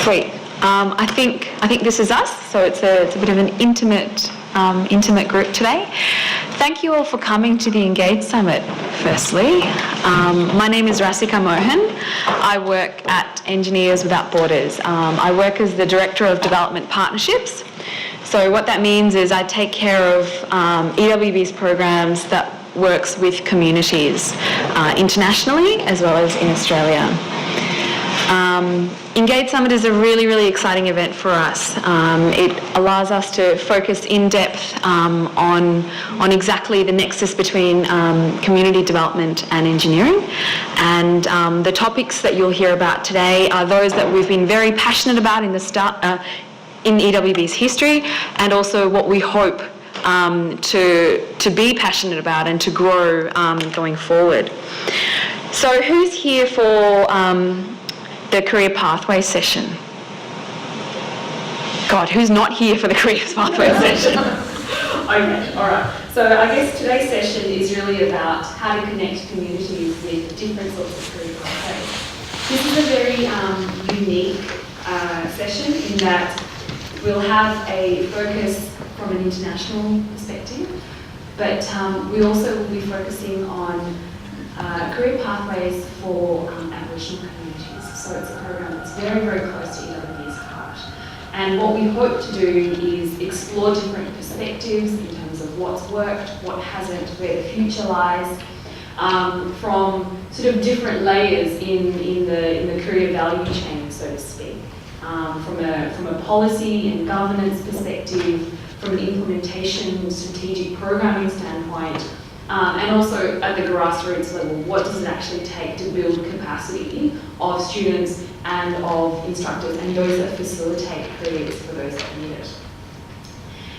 Sweet. I think this is us, so it's a bit of an intimate group today. Thank you all for coming to the Engage Summit, firstly. My name is Rasika Mohan. I work at Engineers Without Borders. I work as the Director of Development Partnerships. So what that means is I take care of EWB's programs that works with communities internationally as well as in Australia. Engage Summit is a really, really exciting event for us. It allows us to focus in depth on exactly the nexus between community development and engineering. And the topics that you'll hear about today are those that we've been very passionate about in the start in EWB's history, and also what we hope to be passionate about and to grow going forward. So who's here for the Career Pathway session? God, who's not here for the Career Pathway session? Okay, all right. So I guess today's session is really about how to connect communities with different sorts of career pathways. This is a very unique session in that we'll have a focus from an international perspective, but we also will be focusing on career pathways for Aboriginal communities. So it's a program that's very, very close to EWB's heart. And what we hope to do is explore different perspectives in terms of what's worked, what hasn't, where the future lies, from sort of different layers in the career value chain, so to speak. From a policy and governance perspective, from an implementation, strategic programming standpoint, and also at the grassroots level, what does it actually take to build capacity of students and of instructors and those that facilitate careers for those that need it.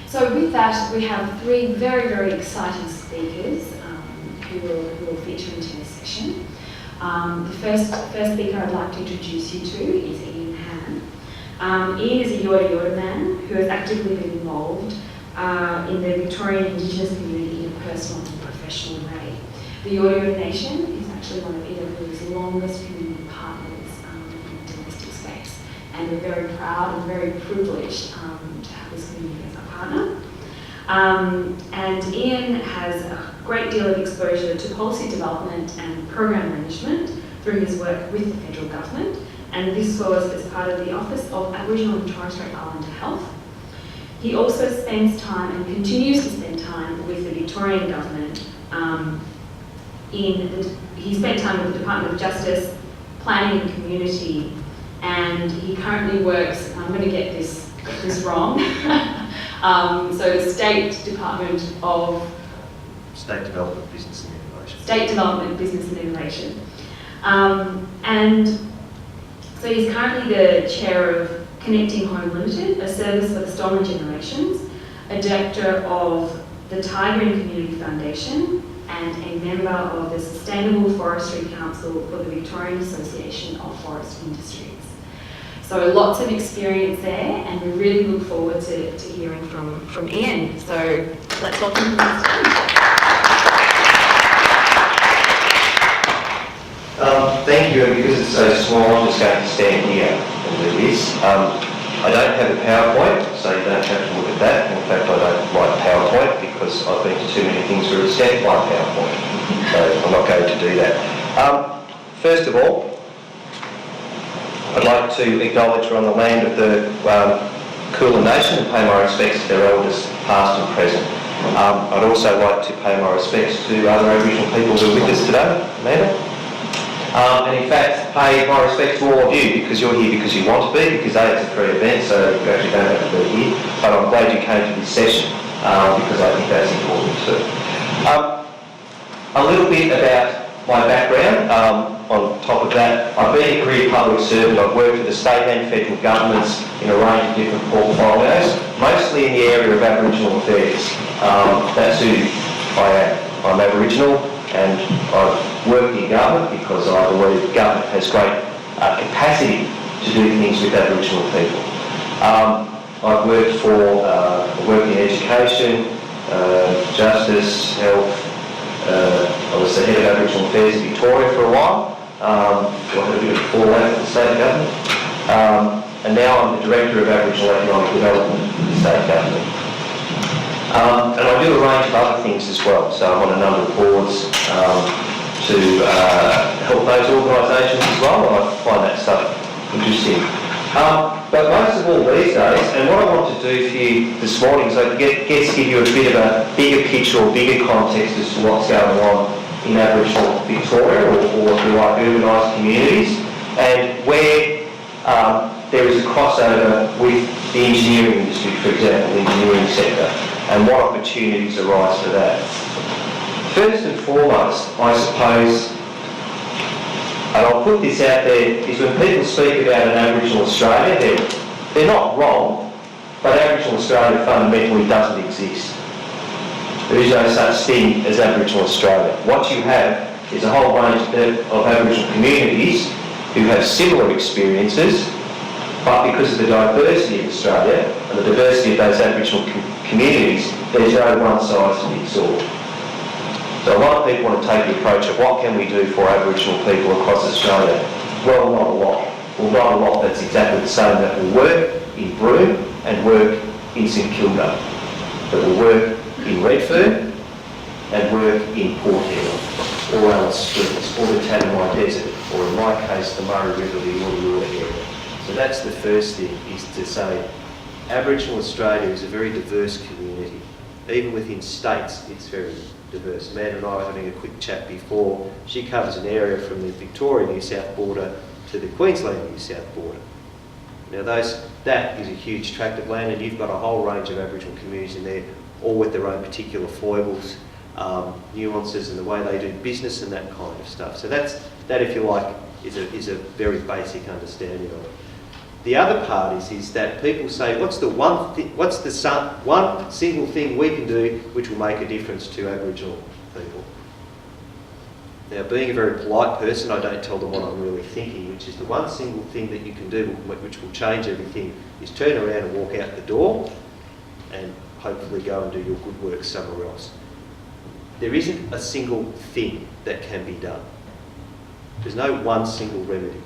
So with that, we have three very, very exciting speakers who will feature in today's session. The first speaker I'd like to introduce you to is Hamm. Ian is a Yorta Yorta man who has actively been involved in the Victorian Indigenous community in a personal and professional way. The Yorta Yorta Nation is actually one of EW's longest community partners in the domestic space, and we're very proud and very privileged to have this community as our partner. And Ian has a great deal of exposure to policy development and program management through his work with the federal government, and this was as part of the Office of Aboriginal and Torres Strait Islander Health. He also spends time and continues to spend time with the Victorian government. He spent time with the Department of Justice, Planning and Community, and he currently works, I'm going to get this wrong, so the State Department of... State Development, Business and Innovation. State Development, Business and Innovation. And so he's currently the chair of Connecting Home Limited, a service for the stolen generations, a director of the Tiger and Community Foundation, and a member of the Sustainable Forestry Council for the Victorian Association of Forest Industries. So lots of experience there, and we really look forward to hearing from Ian. So let's welcome him to the stage. Thank you, and because it's so small, I'm just going to stand here and do this. I don't have a PowerPoint, so you don't have to look at that. In fact, I don't like PowerPoint because I've been to too many things where it's stamped like PowerPoint, so I'm not going to do that. First of all, I'd like to acknowledge we're on the land of the Kulin Nation and pay my respects to their elders, past and present. I'd also like to pay my respects to other Aboriginal people who are with us today. Amanda? And in fact, pay my respects to all of you, because you're here because you want to be, because it's a free event, so you actually don't have to be here. But I'm glad you came to this session, because I think that's important too. A little bit about my background. On top of that, I've been a career public servant. I've worked for the state and federal governments in a range of different portfolios, mostly in the area of Aboriginal affairs. That's who I am. I'm Aboriginal, and I've worked in government because I believe government has great capacity to do things with Aboriginal people. I've worked in education, justice, health. I was the head of Aboriginal Affairs in Victoria for a while, I had a bit of fallout with the state government. And now I'm the Director of Aboriginal Economic Development for the state government. And I do a range of other things as well. So I'm on a number of boards to help those organisations as well. I find that stuff interesting. But most of all these days, and what I want to do for you this morning is I guess give you a bit of a bigger picture or bigger context as to what's going on in Aboriginal Victoria, or if you like, urbanised communities, and where there is a crossover with the engineering industry, for example, the engineering sector, and what opportunities arise for that. First and foremost, I suppose, and I'll put this out there, is when people speak about an Aboriginal Australia, they're not wrong, but Aboriginal Australia fundamentally doesn't exist. There is no such thing as Aboriginal Australia. What you have is a whole range of Aboriginal communities who have similar experiences, but because of the diversity of Australia and the diversity of those Aboriginal communities, there's no one size fits all. So a lot of people want to take the approach of what can we do for Aboriginal people across Australia? Well, not a lot. Well, not a lot that's exactly the same, that will work in Broome and work in St Kilda, that will work in Redfern and work in Port Hedland, or Alice Springs, or the Tanami Desert, or in my case the Murray River, the Uluru area. So that's the first thing, is to say Aboriginal Australia is a very diverse community. Even within states, it's very diverse. Amanda and I were having a quick chat before. She covers an area from the Victoria-New South border to the Queensland-New South border. Now that is a huge tract of land, and you've got a whole range of Aboriginal communities in there, all with their own particular foibles, nuances, and the way they do business and that kind of stuff. So that, if you like, is a very basic understanding of it. The other part is that people say, what's the one single thing we can do which will make a difference to Aboriginal people? Now, being a very polite person, I don't tell them what I'm really thinking, which is the one single thing that you can do which will change everything is turn around and walk out the door and hopefully go and do your good work somewhere else. There isn't a single thing that can be done. There's no one single remedy.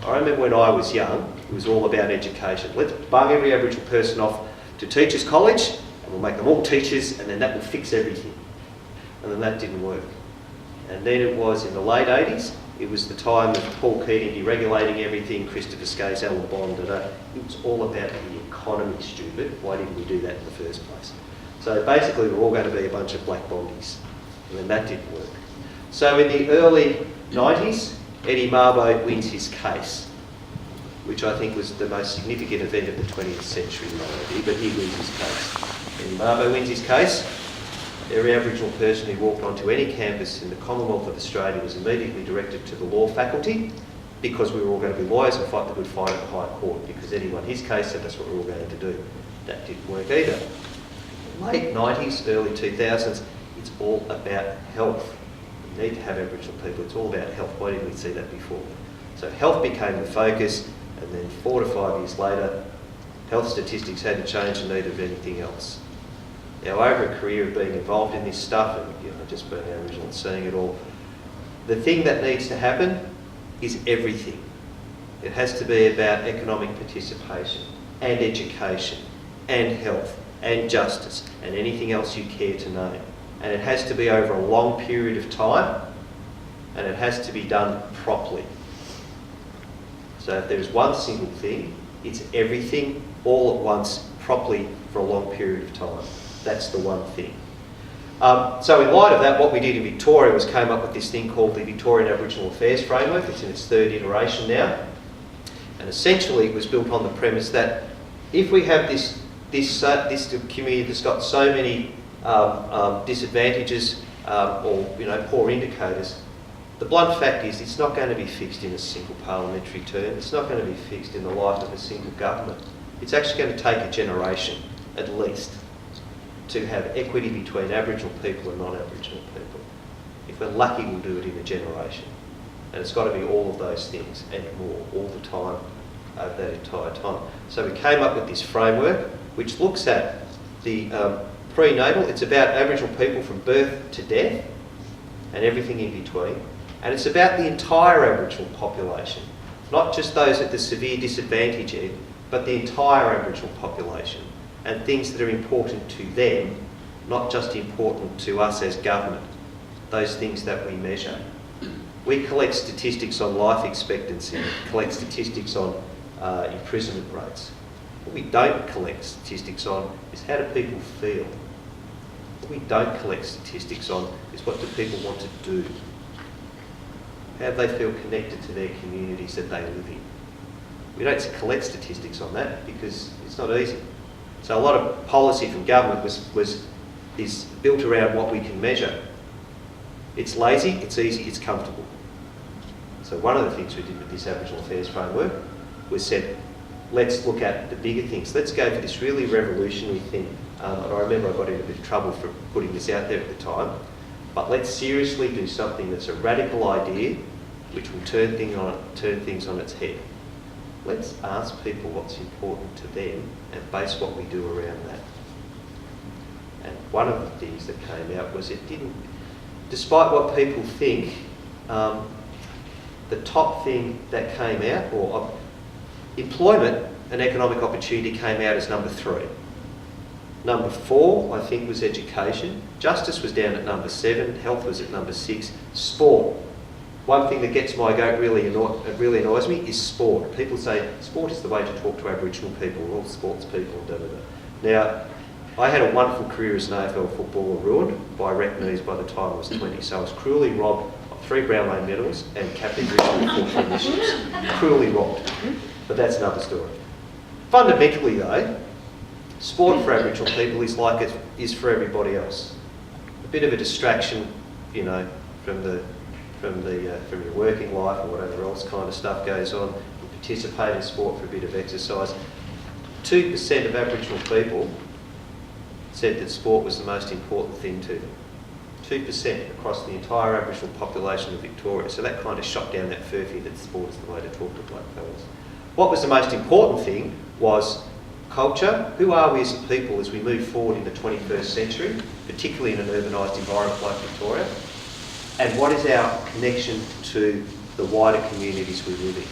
I remember when I was young, it was all about education. Let's bung every Aboriginal person off to Teachers College, and we'll make them all teachers, and then that will fix everything. And then that didn't work. And then it was in the late 80s, it was the time of Paul Keating deregulating everything, Christopher Skase, Alan Bond, it was all about the economy, stupid. Why didn't we do that in the first place? So basically we're all going to be a bunch of black bondies, and then that didn't work. So in the early 90s, Eddie Mabo wins his case, which I think was the most significant event of the 20th century, but he wins his case. Eddie Mabo wins his case. Every Aboriginal person who walked onto any campus in the Commonwealth of Australia was immediately directed to the law faculty, because we were all going to be lawyers and fight the good fight at the High Court, because Eddie won his case, so that's what we were all going to do. That didn't work either. Late 90s, early 2000s, it's all about health. You need to have Aboriginal people, it's all about health. Why didn't we see that before? So health became the focus, and then 4 to 5 years later, health statistics had to change in need of anything else. Now, over a career of being involved in this stuff, and just being Aboriginal and seeing it all, the thing that needs to happen is everything. It has to be about economic participation, and education, and health, and justice, and anything else you care to name. And it has to be over a long period of time, and it has to be done properly. So if there's one single thing, it's everything all at once, properly, for a long period of time. That's the one thing. So in light of that, what we did in Victoria was came up with this thing called the Victorian Aboriginal Affairs Framework. It's in its 3rd iteration now. And essentially it was built on the premise that if we have this community that's got so many disadvantages or poor indicators, the blunt fact is it's not going to be fixed in a single parliamentary term. It's not going to be fixed in the life of a single government. It's actually going to take a generation, at least, to have equity between Aboriginal people and non-Aboriginal people. If we're lucky, we'll do it in a generation. And it's got to be all of those things and more, all the time, over that entire time. So we came up with this framework, which looks at the prenatal. It's about Aboriginal people from birth to death, and everything in between. And it's about the entire Aboriginal population, not just those at the severe disadvantage end, but the entire Aboriginal population, and things that are important to them, not just important to us as government, those things that we measure. We collect statistics on life expectancy, collect statistics on imprisonment rates. What we don't collect statistics on is how do people feel. What we don't collect statistics on is what do people want to do. How do they feel connected to their communities that they live in. We don't collect statistics on that because it's not easy. So a lot of policy from government is built around what we can measure. It's lazy, it's easy, it's comfortable. So one of the things we did with this Aboriginal Affairs framework was said, let's look at the bigger things. Let's go for this really revolutionary thing. And I remember I got in a bit of trouble for putting this out there at the time. But let's seriously do something that's a radical idea which will turn things on its head. Let's ask people what's important to them and base what we do around that. And one of the things that came out was it didn't, despite what people think, the top thing that came out, or employment and economic opportunity came out as number 3. Number 4, I think, was education. Justice was down at number 7. Health was at number 6. Sport. One thing that gets my goat really annoys me is sport. People say sport is the way to talk to Aboriginal people, we're all sports people, da da da. Now, I had a wonderful career as an AFL footballer ruined by wrecked knees by the time I was 20. So I was cruelly robbed of 3 Brownlow medals and captain Richmond 4 premierships. Cruelly robbed. But that's another story. Fundamentally though, sport for Aboriginal people is like it is for everybody else. A bit of a distraction, you know, from your working life or whatever else kind of stuff goes on. You participate in sport for a bit of exercise. 2% of Aboriginal people said that sport was the most important thing to them. 2% across the entire Aboriginal population of Victoria. So that kind of shot down that furphy that sport is the way to talk to black fellas. What was the most important thing was culture. Who are we as a people as we move forward in the 21st century, particularly in an urbanised environment like Victoria? And what is our connection to the wider communities we live in?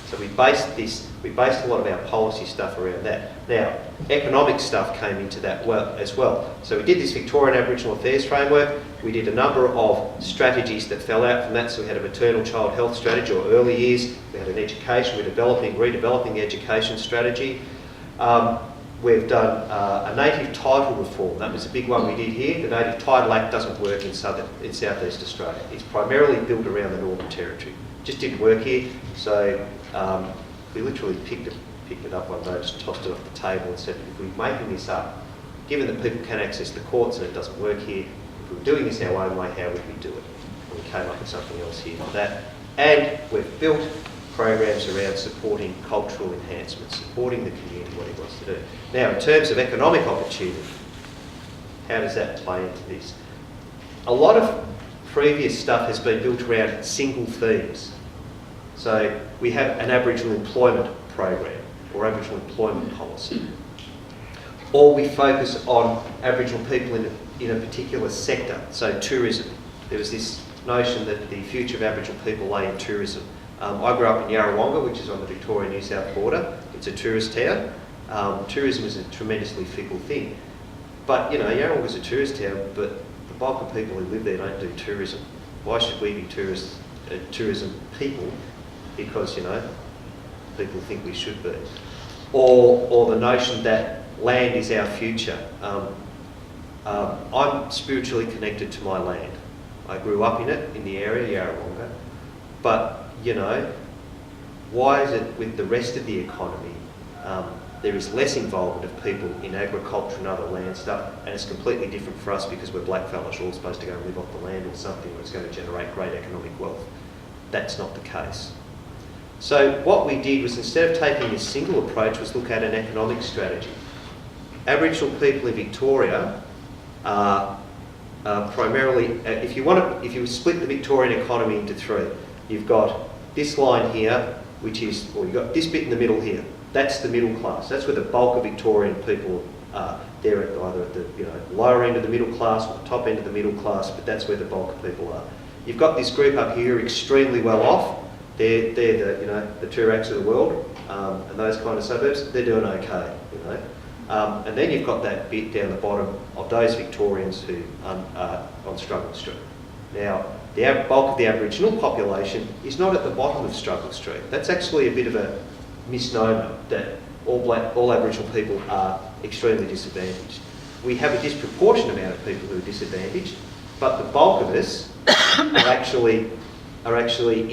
So we based a lot of our policy stuff around that. Now, economic stuff came into that as well. So we did this Victorian Aboriginal Affairs framework. We did a number of strategies that fell out from that. So we had a maternal child health strategy, or early years. We had an education, redeveloping the education strategy. We've done a native title reform. That was a big one we did here. The Native Title Act doesn't work in Southeast Australia. It's primarily built around the Northern Territory. Just didn't work here. So we literally picked it up one day, just tossed it off the table and said, if we're making this up, given that people can access the courts and it doesn't work here, if we're doing this our own way, how would we do it? And we came up with something else here like that. And we've built programs around supporting cultural enhancement, supporting the community, what it wants to do. Now, in terms of economic opportunity, how does that play into this? A lot of previous stuff has been built around single themes. So we have an Aboriginal employment program or Aboriginal employment policy. Or we focus on Aboriginal people in a particular sector, so tourism. There was this notion that the future of Aboriginal people lay in tourism. I grew up in Yarrawonga, which is on the Victoria-New South border. It's a tourist town. Tourism is a tremendously fickle thing. But, you know, Yarrawonga's a tourist town, but the bulk of people who live there don't do tourism. Why should we be tourism people? Because, you know, people think we should be. Or the notion that land is our future. I'm spiritually connected to my land. I grew up in it, in the area, Yarrawonga. But, you know, why is it with the rest of the economy there is less involvement of people in agriculture and other land stuff, and it's completely different for us because we're blackfellas, we're all supposed to go and live off the land or something where it's going to generate great economic wealth. That's not the case. So what we did was, instead of taking this single approach, was look at an economic strategy. Aboriginal people in Victoria are primarily, if you split the Victorian economy into 3, you've got this line here, which is, or you've got this bit in the middle here. That's the middle class. That's where the bulk of Victorian people are. They're either at the lower end of the middle class or the top end of the middle class, but that's where the bulk of people are. You've got this group up here extremely well off. They're the, you know, the Turaks of the world, and those kind of suburbs. They're doing okay, you know. And then you've got that bit down the bottom of those Victorians who are on Struggle Street. Now, the bulk of the Aboriginal population is not at the bottom of Struggle Street. That's actually a bit of a misnomer that all Aboriginal people are extremely disadvantaged. We have a disproportionate amount of people who are disadvantaged, but the bulk of us are actually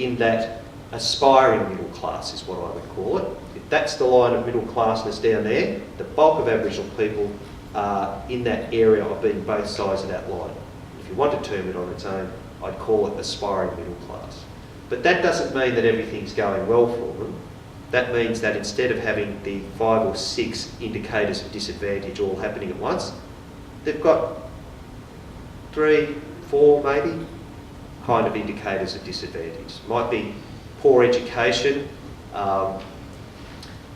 in that aspiring middle class, is what I would call it. If that's the line of middle classness down there, the bulk of Aboriginal people are in that area of being both sides of that line. If you want to term it on its own, I'd call it aspiring middle class. But that doesn't mean that everything's going well for them. That means that instead of having the 5 or 6 indicators of disadvantage all happening at once, they've got 3, 4 maybe kind of indicators of disadvantage. Might be poor education,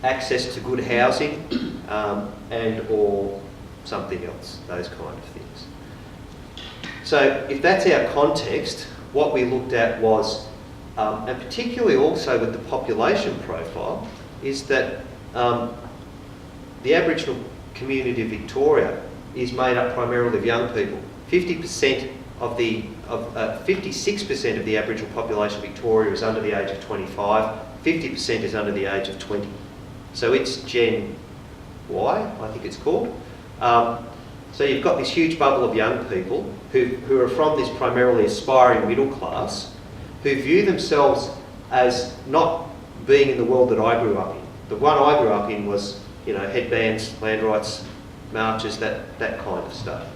access to good housing, and or something else, those kind of things. So if that's our context, what we looked at was, and particularly also with the population profile, is that the Aboriginal community of Victoria is made up primarily of young people. 56% of the Aboriginal population of Victoria is under the age of 25, 50% is under the age of 20. So it's Gen Y, I think it's called. So you've got this huge bubble of young people who are from this primarily aspiring middle class, who view themselves as not being in the world that I grew up in. The one I grew up in was, you know, headbands, land rights, marches, that kind of stuff.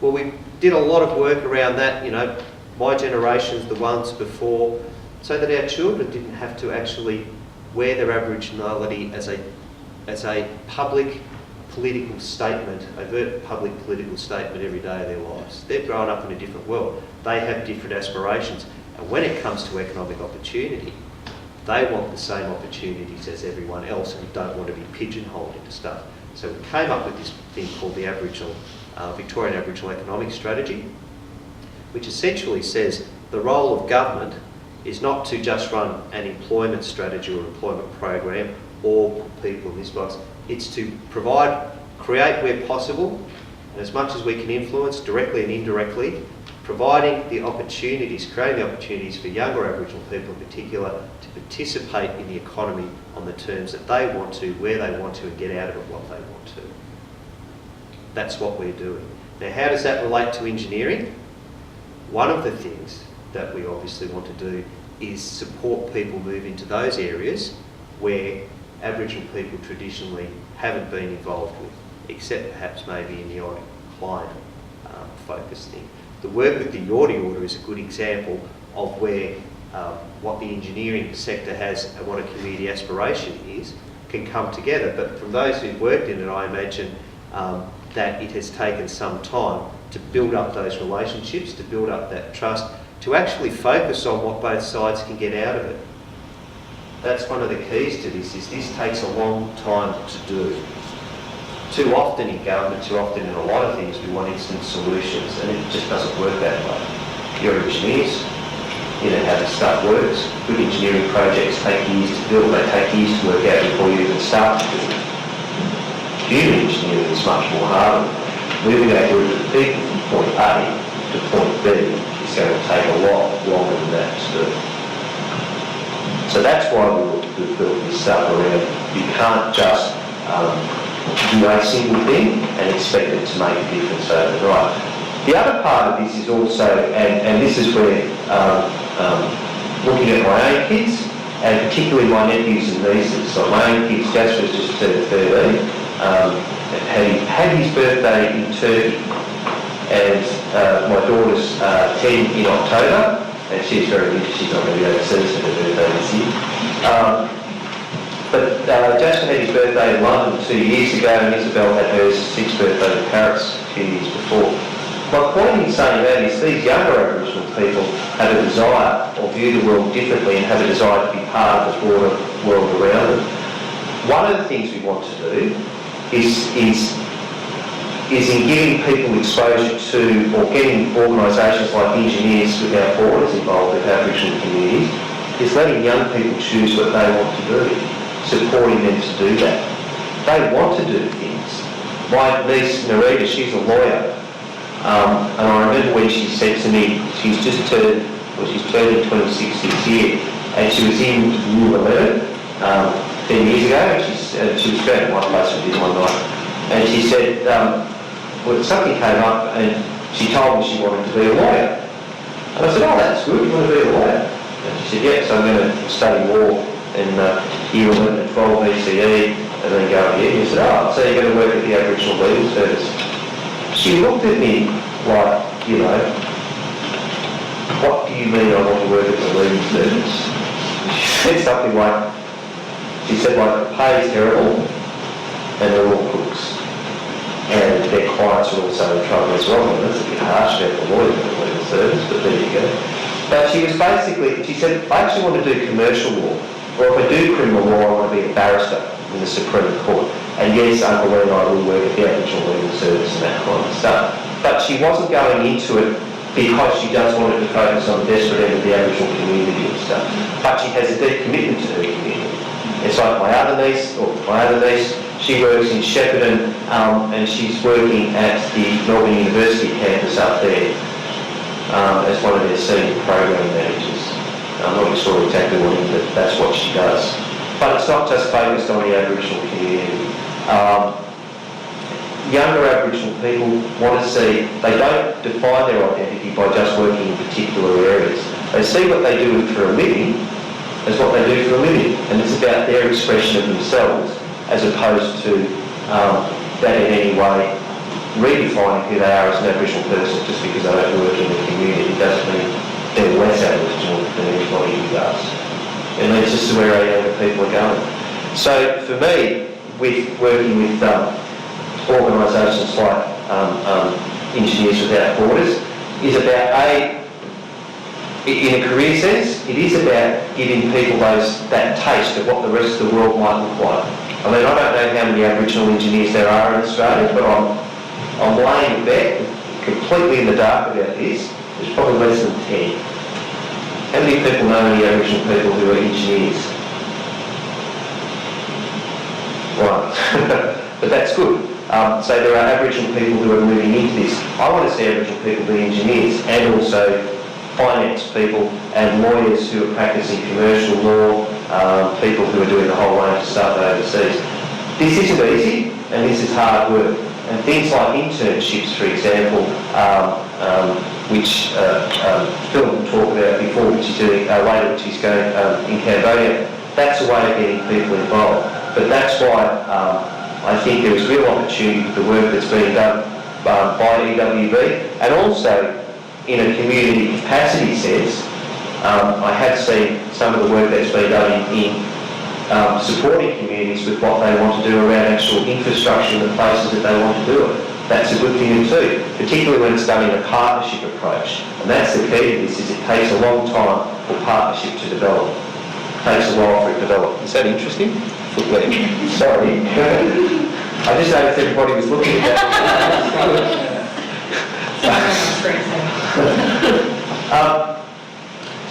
Well, we did a lot of work around that, you know, my generations, the ones before, so that our children didn't have to actually wear their Aboriginality as a public political statement, overt public political statement every day of their lives. They've grown up in a different world. They have different aspirations. And when it comes to economic opportunity, they want the same opportunities as everyone else and don't want to be pigeonholed into stuff. So we came up with this thing called the Victorian Aboriginal Economic Strategy, which essentially says the role of government is not to just run an employment strategy or employment program or put people in this box. It's to create where possible, and as much as we can influence directly and indirectly, providing the opportunities, creating the opportunities for younger Aboriginal people in particular to participate in the economy on the terms that they want to, where they want to, and get out of it what they want to. That's what we're doing. Now, how does that relate to engineering? One of the things that we obviously want to do is support people move into those areas where Aboriginal people traditionally haven't been involved with, except perhaps maybe in the odd client focus thing. The work with the Yordi Order is a good example of where what the engineering sector has and what a community aspiration is can come together. But from those who've worked in it, I imagine that it has taken some time to build up those relationships, to build up that trust, to actually focus on what both sides can get out of it. That's one of the keys to this, is this takes a long time to do. Too often in government, too often in a lot of things, we want instant solutions, and it just doesn't work that way. You're engineers, you know how this stuff works. Good engineering projects take years to build, they take years to work out before you even start to build it. Human engineering is much more harder. Moving a group of people from point A to point B is going to take a lot longer than that to do. So that's why we've built this stuff around. You can't just do a single thing and expect it to make a difference overnight. The other part of this is also, and this is where looking at my own kids, and particularly my nephews and nieces. So my own kids, Jasper's just turned 13, had his birthday in Turkey, and my daughter's 10 in October, and she's very interested, she's not going to be overseas for her birthday this year. But Jasper had his birthday in London 2 years ago, and Isabel had her 6th birthday in Paris a few years before. My point in saying that is these younger Aboriginal people have a desire or view the world differently and have a desire to be part of the broader world around them. One of the things we want to do is is in giving people exposure to, or getting organisations like Engineers Without Borders involved with Aboriginal communities, is letting young people choose what they want to do, supporting them to do that. They want to do things. My niece, Narita, she's a lawyer, and I remember when she said to me, she's turning 26 this year, and she was in Year 11 10 years ago, and she was found at my place with one night, and she said, well, something came up, and she told me she wanted to be a lawyer. And I said, oh, that's good, you want to be a lawyer? And she said, yeah, so I'm going to study law in Year 11 and 12 BCE, and then go here. And he said, oh, so you're going to work at the Aboriginal Legal Service. She looked at me like, you know, what do you mean I want to work at the legal service? She said something like, the pay is terrible, and they're all crooks. And their clients are also in trouble as well. And that's a bit harsh about the lawyers at the legal service, but there you go. But she was basically, she said, I actually want to do commercial law. Or if I do criminal law, I want to be a barrister in the Supreme Court. And yes, Uncle Lee and I will work at the Aboriginal Legal Service and that kind of stuff. But she wasn't going into it because she just wanted to focus on the desperate end of the Aboriginal community and stuff. But she has a deep commitment to her community. It's like my other niece, she works in Shepparton, and she's working at the Melbourne University campus up there as one of their senior program managers. I'm not sure exactly what it is, but that's what she does. But it's not just focused on the Aboriginal community. Younger Aboriginal people want to see, they don't define their identity by just working in particular areas. They see what they do for a living as what they do for a living, and it's about their expression of themselves as opposed to that in any way redefining who they are as an Aboriginal person just because they don't work in the community. It doesn't mean they're less Aboriginal than anybody who does. And that's just where our younger people are going. So for me, with working with organisations like Engineers Without Borders, is about in a career sense, it is about giving people that taste of what the rest of the world might look like. I mean, I don't know how many Aboriginal engineers there are in Australia, but I'm laying a bet, completely in the dark about this, there's probably less than 10. How many people know any Aboriginal people who are engineers? One. But that's good. So there are Aboriginal people who are moving into this. I want to see Aboriginal people be engineers and also finance people and lawyers who are practicing commercial law, people who are doing a whole range of stuff overseas. This isn't easy, and this is hard work. And things like internships, for example, which Phil will talk about before, which he's doing later, which he's going in Cambodia, that's a way of getting people involved. But that's why I think there is real opportunity for the work that's being done by EWB, and also in a community capacity sense, I have seen some of the work that's been done in supporting communities with what they want to do around actual infrastructure in the places that they want to do it. That's a good thing too, particularly when it's done in a partnership approach. And that's the key to this, is it takes a long time for partnership to develop. It takes a while for it to develop. Is that interesting? Sorry. I just noticed everybody was looking at that.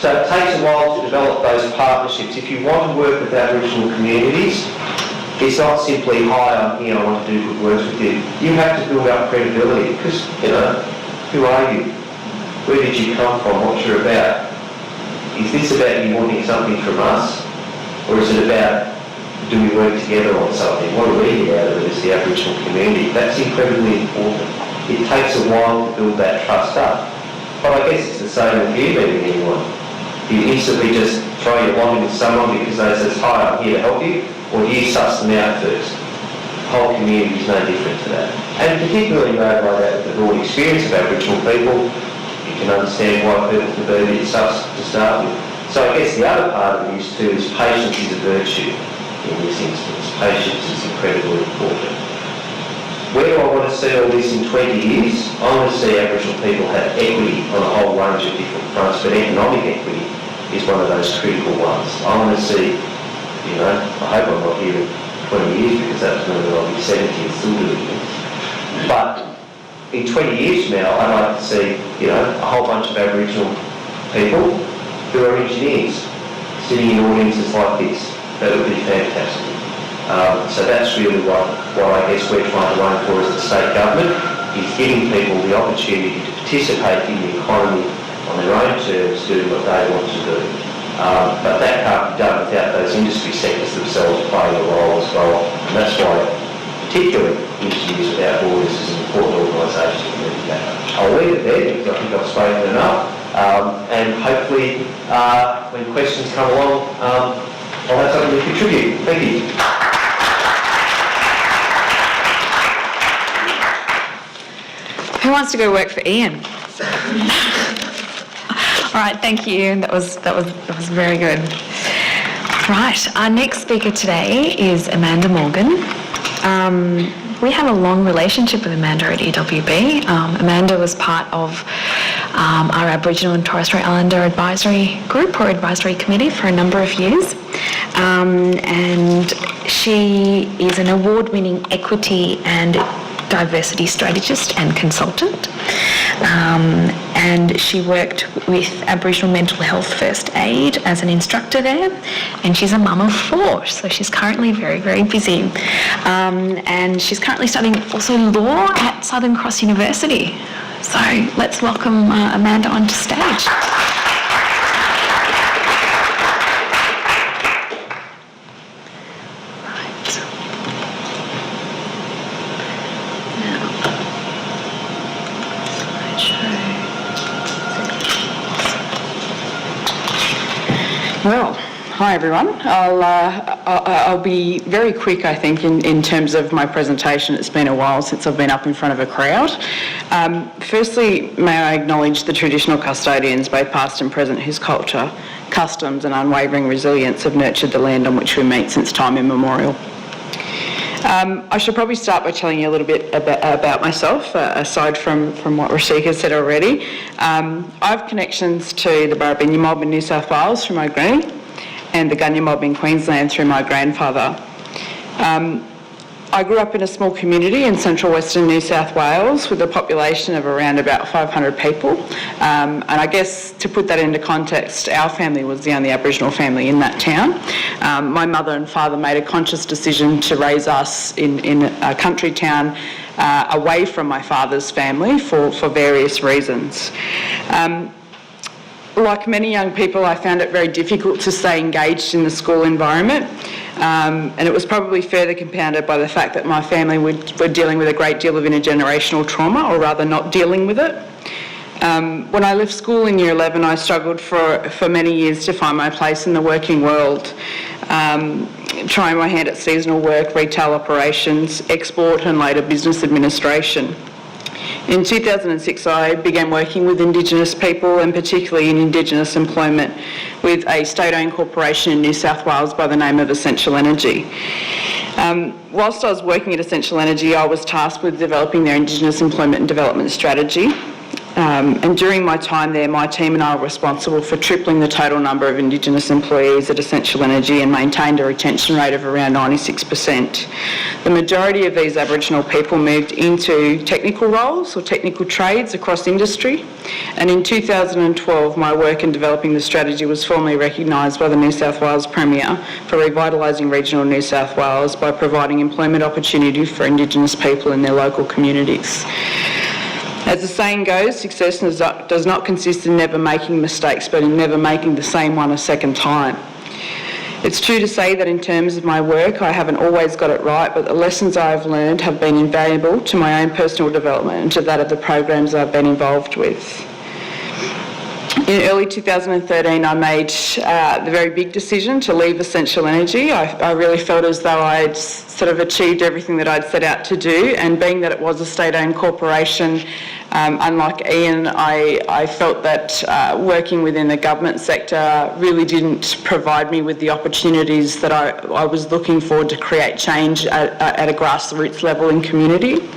So it takes a while to develop those partnerships. If you want to work with Aboriginal communities, it's not simply, hi, I'm here, I want to do good work with you. You have to build up credibility because, you know, who are you? Where did you come from? What you're about? Is this about you wanting something from us? Or is it about, do we work together on something? What do we get out of it as the Aboriginal community? That's incredibly important. It takes a while to build that trust up. But I guess it's the same with you meeting anyone. Do you instantly just throw your wand with someone because they say, hi, I'm here to help you? Or do you suss them out first? The whole community is no different to that. And particularly made like that with the broad experience of Aboriginal people, you can understand why people can be a bit sus to start with. So I guess the other part of it is too, is patience is a virtue in this instance. Patience is incredibly important. Where do I want to see all this in 20 years? I want to see Aboriginal people have equity on a whole range of different fronts, but economic equity is one of those critical ones. I want to see, you know, I hope I'm not here in 20 years because that's when I'll be 70 and still doing this. But in 20 years from now, I'd like to see, a whole bunch of Aboriginal people who are engineers sitting in audiences like this. That would be fantastic. So that's really what I guess we're trying to aim for as the state government, is giving people the opportunity to participate in the economy on their own terms, doing what they want to do. But that can't be done without those industry sectors themselves playing a role as well. And that's why, particularly, Engineers Without Borders is an important organisation to lead that. I'll leave it there because I think I've spoken enough. And hopefully, when questions come along, I'll have something to contribute. Thank you. Who wants to go work for Ian? All right, thank you. That was very good. Right, our next speaker today is Amanda Morgan. We have a long relationship with Amanda at EWB. Amanda was part of our Aboriginal and Torres Strait Islander advisory group or advisory committee for a number of years. And she is an award-winning equity and diversity strategist and consultant. And she worked with Aboriginal Mental Health First Aid as an instructor there, and she's a mum of 4, so she's currently very, very busy. And she's currently studying also law at Southern Cross University. So let's welcome Amanda onto stage. Well, hi everyone. I'll be very quick, I think, in terms of my presentation. It's been a while since I've been up in front of a crowd. Firstly, may I acknowledge the traditional custodians, both past and present, whose culture, customs and unwavering resilience have nurtured the land on which we meet since time immemorial. I should probably start by telling you a little bit about myself, aside from what Rashika said already. I have connections to the Barabinja mob in New South Wales through my granny and the Gunya mob in Queensland through my grandfather. I grew up in a small community in central western New South Wales with a population of around about 500 people. And I guess to put that into context, our family was the only Aboriginal family in that town. My mother and father made a conscious decision to raise us in a country town away from my father's family for various reasons. Like many young people, I found it very difficult to stay engaged in the school environment. And it was probably further compounded by the fact that my family were dealing with a great deal of intergenerational trauma, or rather not dealing with it. When I left school in year 11, I struggled for many years to find my place in the working world, trying my hand at seasonal work, retail operations, export and later business administration. In 2006, I began working with Indigenous people, and particularly in Indigenous employment, with a state-owned corporation in New South Wales by the name of Essential Energy. Whilst I was working at Essential Energy, I was tasked with developing their Indigenous employment and development strategy. And during my time there, my team and I were responsible for tripling the total number of Indigenous employees at Essential Energy and maintained a retention rate of around 96%. The majority of these Aboriginal people moved into technical roles or technical trades across industry. And in 2012, my work in developing the strategy was formally recognised by the New South Wales Premier for revitalising regional New South Wales by providing employment opportunity for Indigenous people in their local communities. As the saying goes, success does not consist in never making mistakes, but in never making the same one a second time. It's true to say that in terms of my work, I haven't always got it right, but the lessons I've learned have been invaluable to my own personal development and to that of the programs I've been involved with. In early 2013, I made the very big decision to leave Essential Energy. I really felt as though I'd sort of achieved everything that I'd set out to do, and being that it was a state-owned corporation, unlike Ian, I felt that working within the government sector really didn't provide me with the opportunities that I was looking for to create change at a grassroots level in community.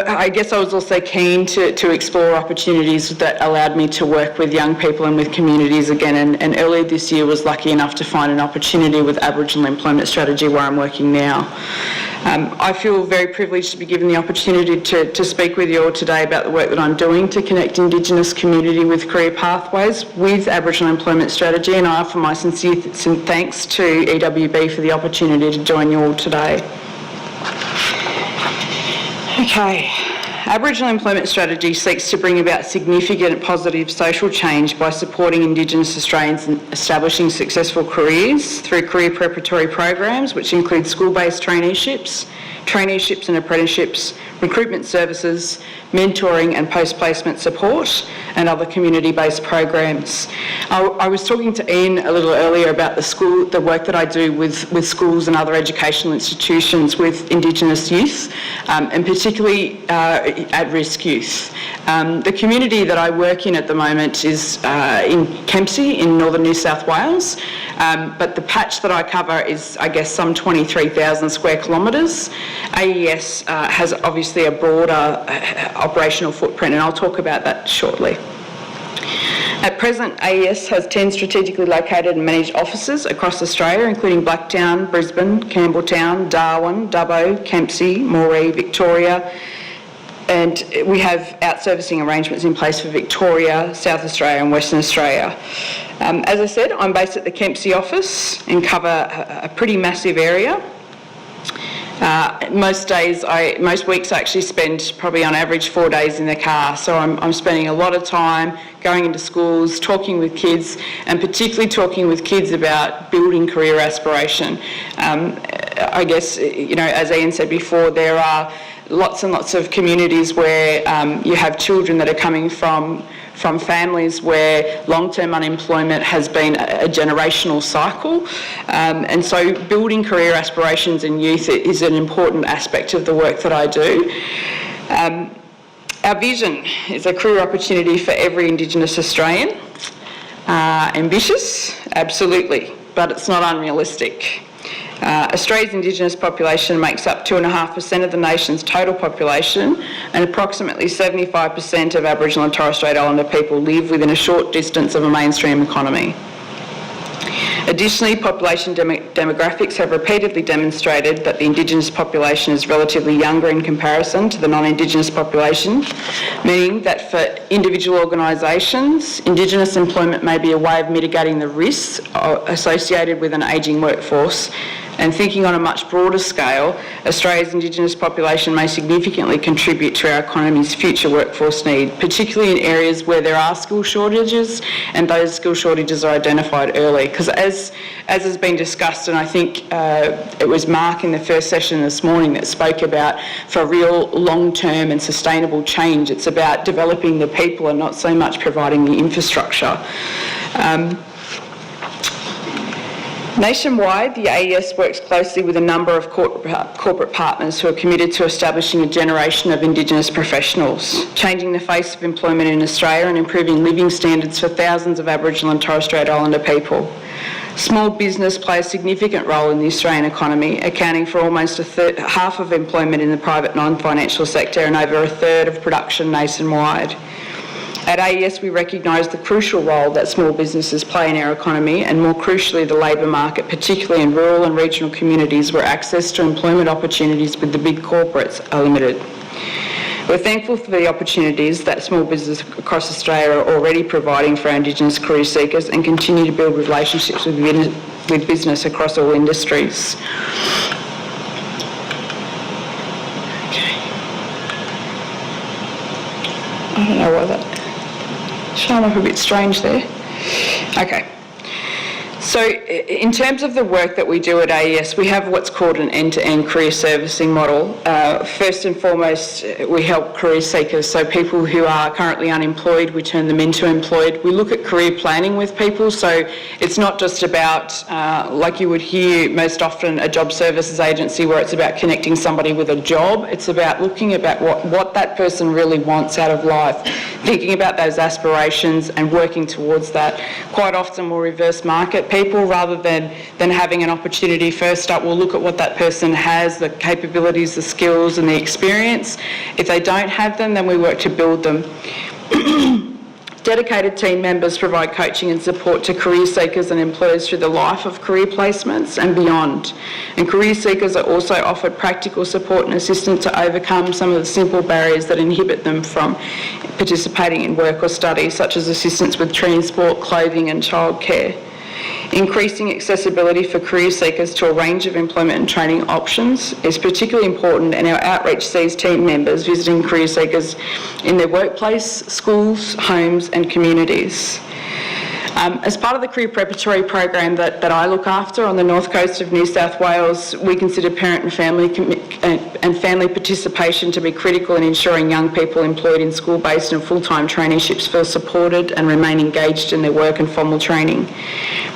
I guess I was also keen to explore opportunities that allowed me to work with young people and with communities again, and earlier this year was lucky enough to find an opportunity with Aboriginal Employment Strategy where I'm working now. I feel very privileged to be given the opportunity to speak with you all today about the work that I'm doing to connect Indigenous community with career pathways with Aboriginal Employment Strategy, and I offer my sincere thanks to EWB for the opportunity to join you all today. Okay. Aboriginal Employment Strategy seeks to bring about significant positive social change by supporting Indigenous Australians in establishing successful careers through career preparatory programs, which include school-based traineeships and apprenticeships, recruitment services, mentoring and post-placement support, and other community-based programs. I was talking to Ian a little earlier about the work that I do with schools and other educational institutions with Indigenous youth, and particularly at-risk youth. The community that I work in at the moment is in Kempsey in northern New South Wales, but the patch that I cover is, I guess, some 23,000 square kilometres. AES has obviously a broader operational footprint, and I'll talk about that shortly. At present, AES has 10 strategically located and managed offices across Australia, including Blacktown, Brisbane, Campbelltown, Darwin, Dubbo, Kempsey, Moree, Victoria, and we have out-servicing arrangements in place for Victoria, South Australia and Western Australia. As I said, I'm based at the Kempsey office and cover a pretty massive area. Most weeks I actually spend probably on average 4 days in the car, so I'm spending a lot of time going into schools, talking with kids, and particularly talking with kids about building career aspiration. I guess, as Ian said before, there are lots and lots of communities where you have children that are coming from families where long-term unemployment has been a generational cycle, and so building career aspirations in youth is an important aspect of the work that I do. Our vision is a career opportunity for every Indigenous Australian. Ambitious? Absolutely, but it's not unrealistic. Australia's Indigenous population makes up 2.5% of the nation's total population, and approximately 75% of Aboriginal and Torres Strait Islander people live within a short distance of a mainstream economy. Additionally, population demographics have repeatedly demonstrated that the Indigenous population is relatively younger in comparison to the non-Indigenous population, meaning that for individual organisations, Indigenous employment may be a way of mitigating the risks associated with an ageing workforce. And thinking on a much broader scale, Australia's Indigenous population may significantly contribute to our economy's future workforce need, particularly in areas where there are skill shortages, and those skill shortages are identified early. Because as has been discussed, and I think it was Mark in the first session this morning that spoke about, for real long-term and sustainable change, it's about developing the people and not so much providing the infrastructure. Nationwide, the AES works closely with a number of corporate partners who are committed to establishing a generation of Indigenous professionals, changing the face of employment in Australia and improving living standards for thousands of Aboriginal and Torres Strait Islander people. Small business play a significant role in the Australian economy, accounting for almost half of employment in the private non-financial sector and over a third of production nationwide. At AES, we recognise the crucial role that small businesses play in our economy, and more crucially the labour market, particularly in rural and regional communities where access to employment opportunities with the big corporates are limited. We're thankful for the opportunities that small businesses across Australia are already providing for our Indigenous career seekers, and continue to build relationships with business across all industries. I don't know why that showing up a bit strange there. Okay. So in terms of the work that we do at AES, we have what's called an end-to-end career servicing model. First and foremost, we help career seekers, so people who are currently unemployed, we turn them into employed. We look at career planning with people, so it's not just about, like you would hear most often, a job services agency where it's about connecting somebody with a job. It's about looking about what that person really wants out of life, thinking about those aspirations and working towards that. Quite often we'll reverse market people rather than having an opportunity first up. We'll look at what that person has, the capabilities, the skills and the experience. If they don't have them, then we work to build them. Dedicated team members provide coaching and support to career seekers and employers through the life of career placements and beyond. And career seekers are also offered practical support and assistance to overcome some of the simple barriers that inhibit them from participating in work or study, such as assistance with transport, clothing and childcare. Increasing accessibility for career seekers to a range of employment and training options is particularly important, and our outreach sees team members visiting career seekers in their workplace, schools, homes and communities. As part of the career preparatory program that I look after on the north coast of New South Wales, we consider parent and family participation to be critical in ensuring young people employed in school-based and full-time traineeships feel supported and remain engaged in their work and formal training.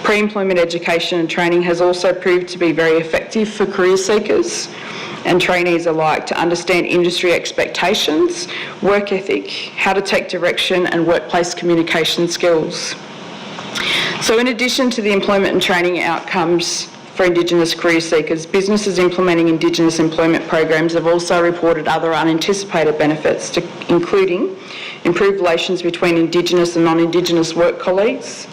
Pre-employment education and training has also proved to be very effective for career seekers and trainees alike to understand industry expectations, work ethic, how to take direction and workplace communication skills. So in addition to the employment and training outcomes for Indigenous career seekers, businesses implementing Indigenous employment programs have also reported other unanticipated benefits, including improved relations between Indigenous and non-Indigenous work colleagues,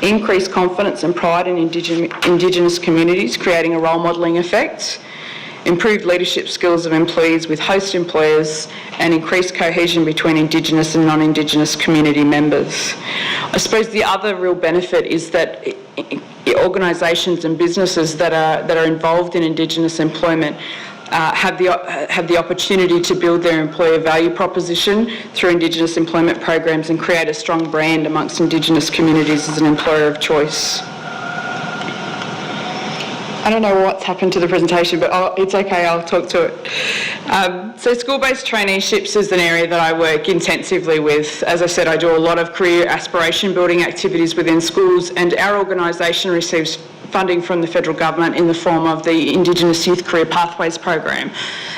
increased confidence and pride in Indigenous communities, creating a role modelling effect, improved leadership skills of employees with host employers, and increased cohesion between Indigenous and non-Indigenous community members. I suppose the other real benefit is that organisations and businesses that are involved in Indigenous employment have the opportunity to build their employer value proposition through Indigenous employment programs and create a strong brand amongst Indigenous communities as an employer of choice. I don't know what's happened to the presentation, but it's okay, I'll talk to it. So school-based traineeships is an area that I work intensively with. As I said, I do a lot of career aspiration building activities within schools, and our organisation receives funding from the federal government in the form of the Indigenous Youth Career Pathways program.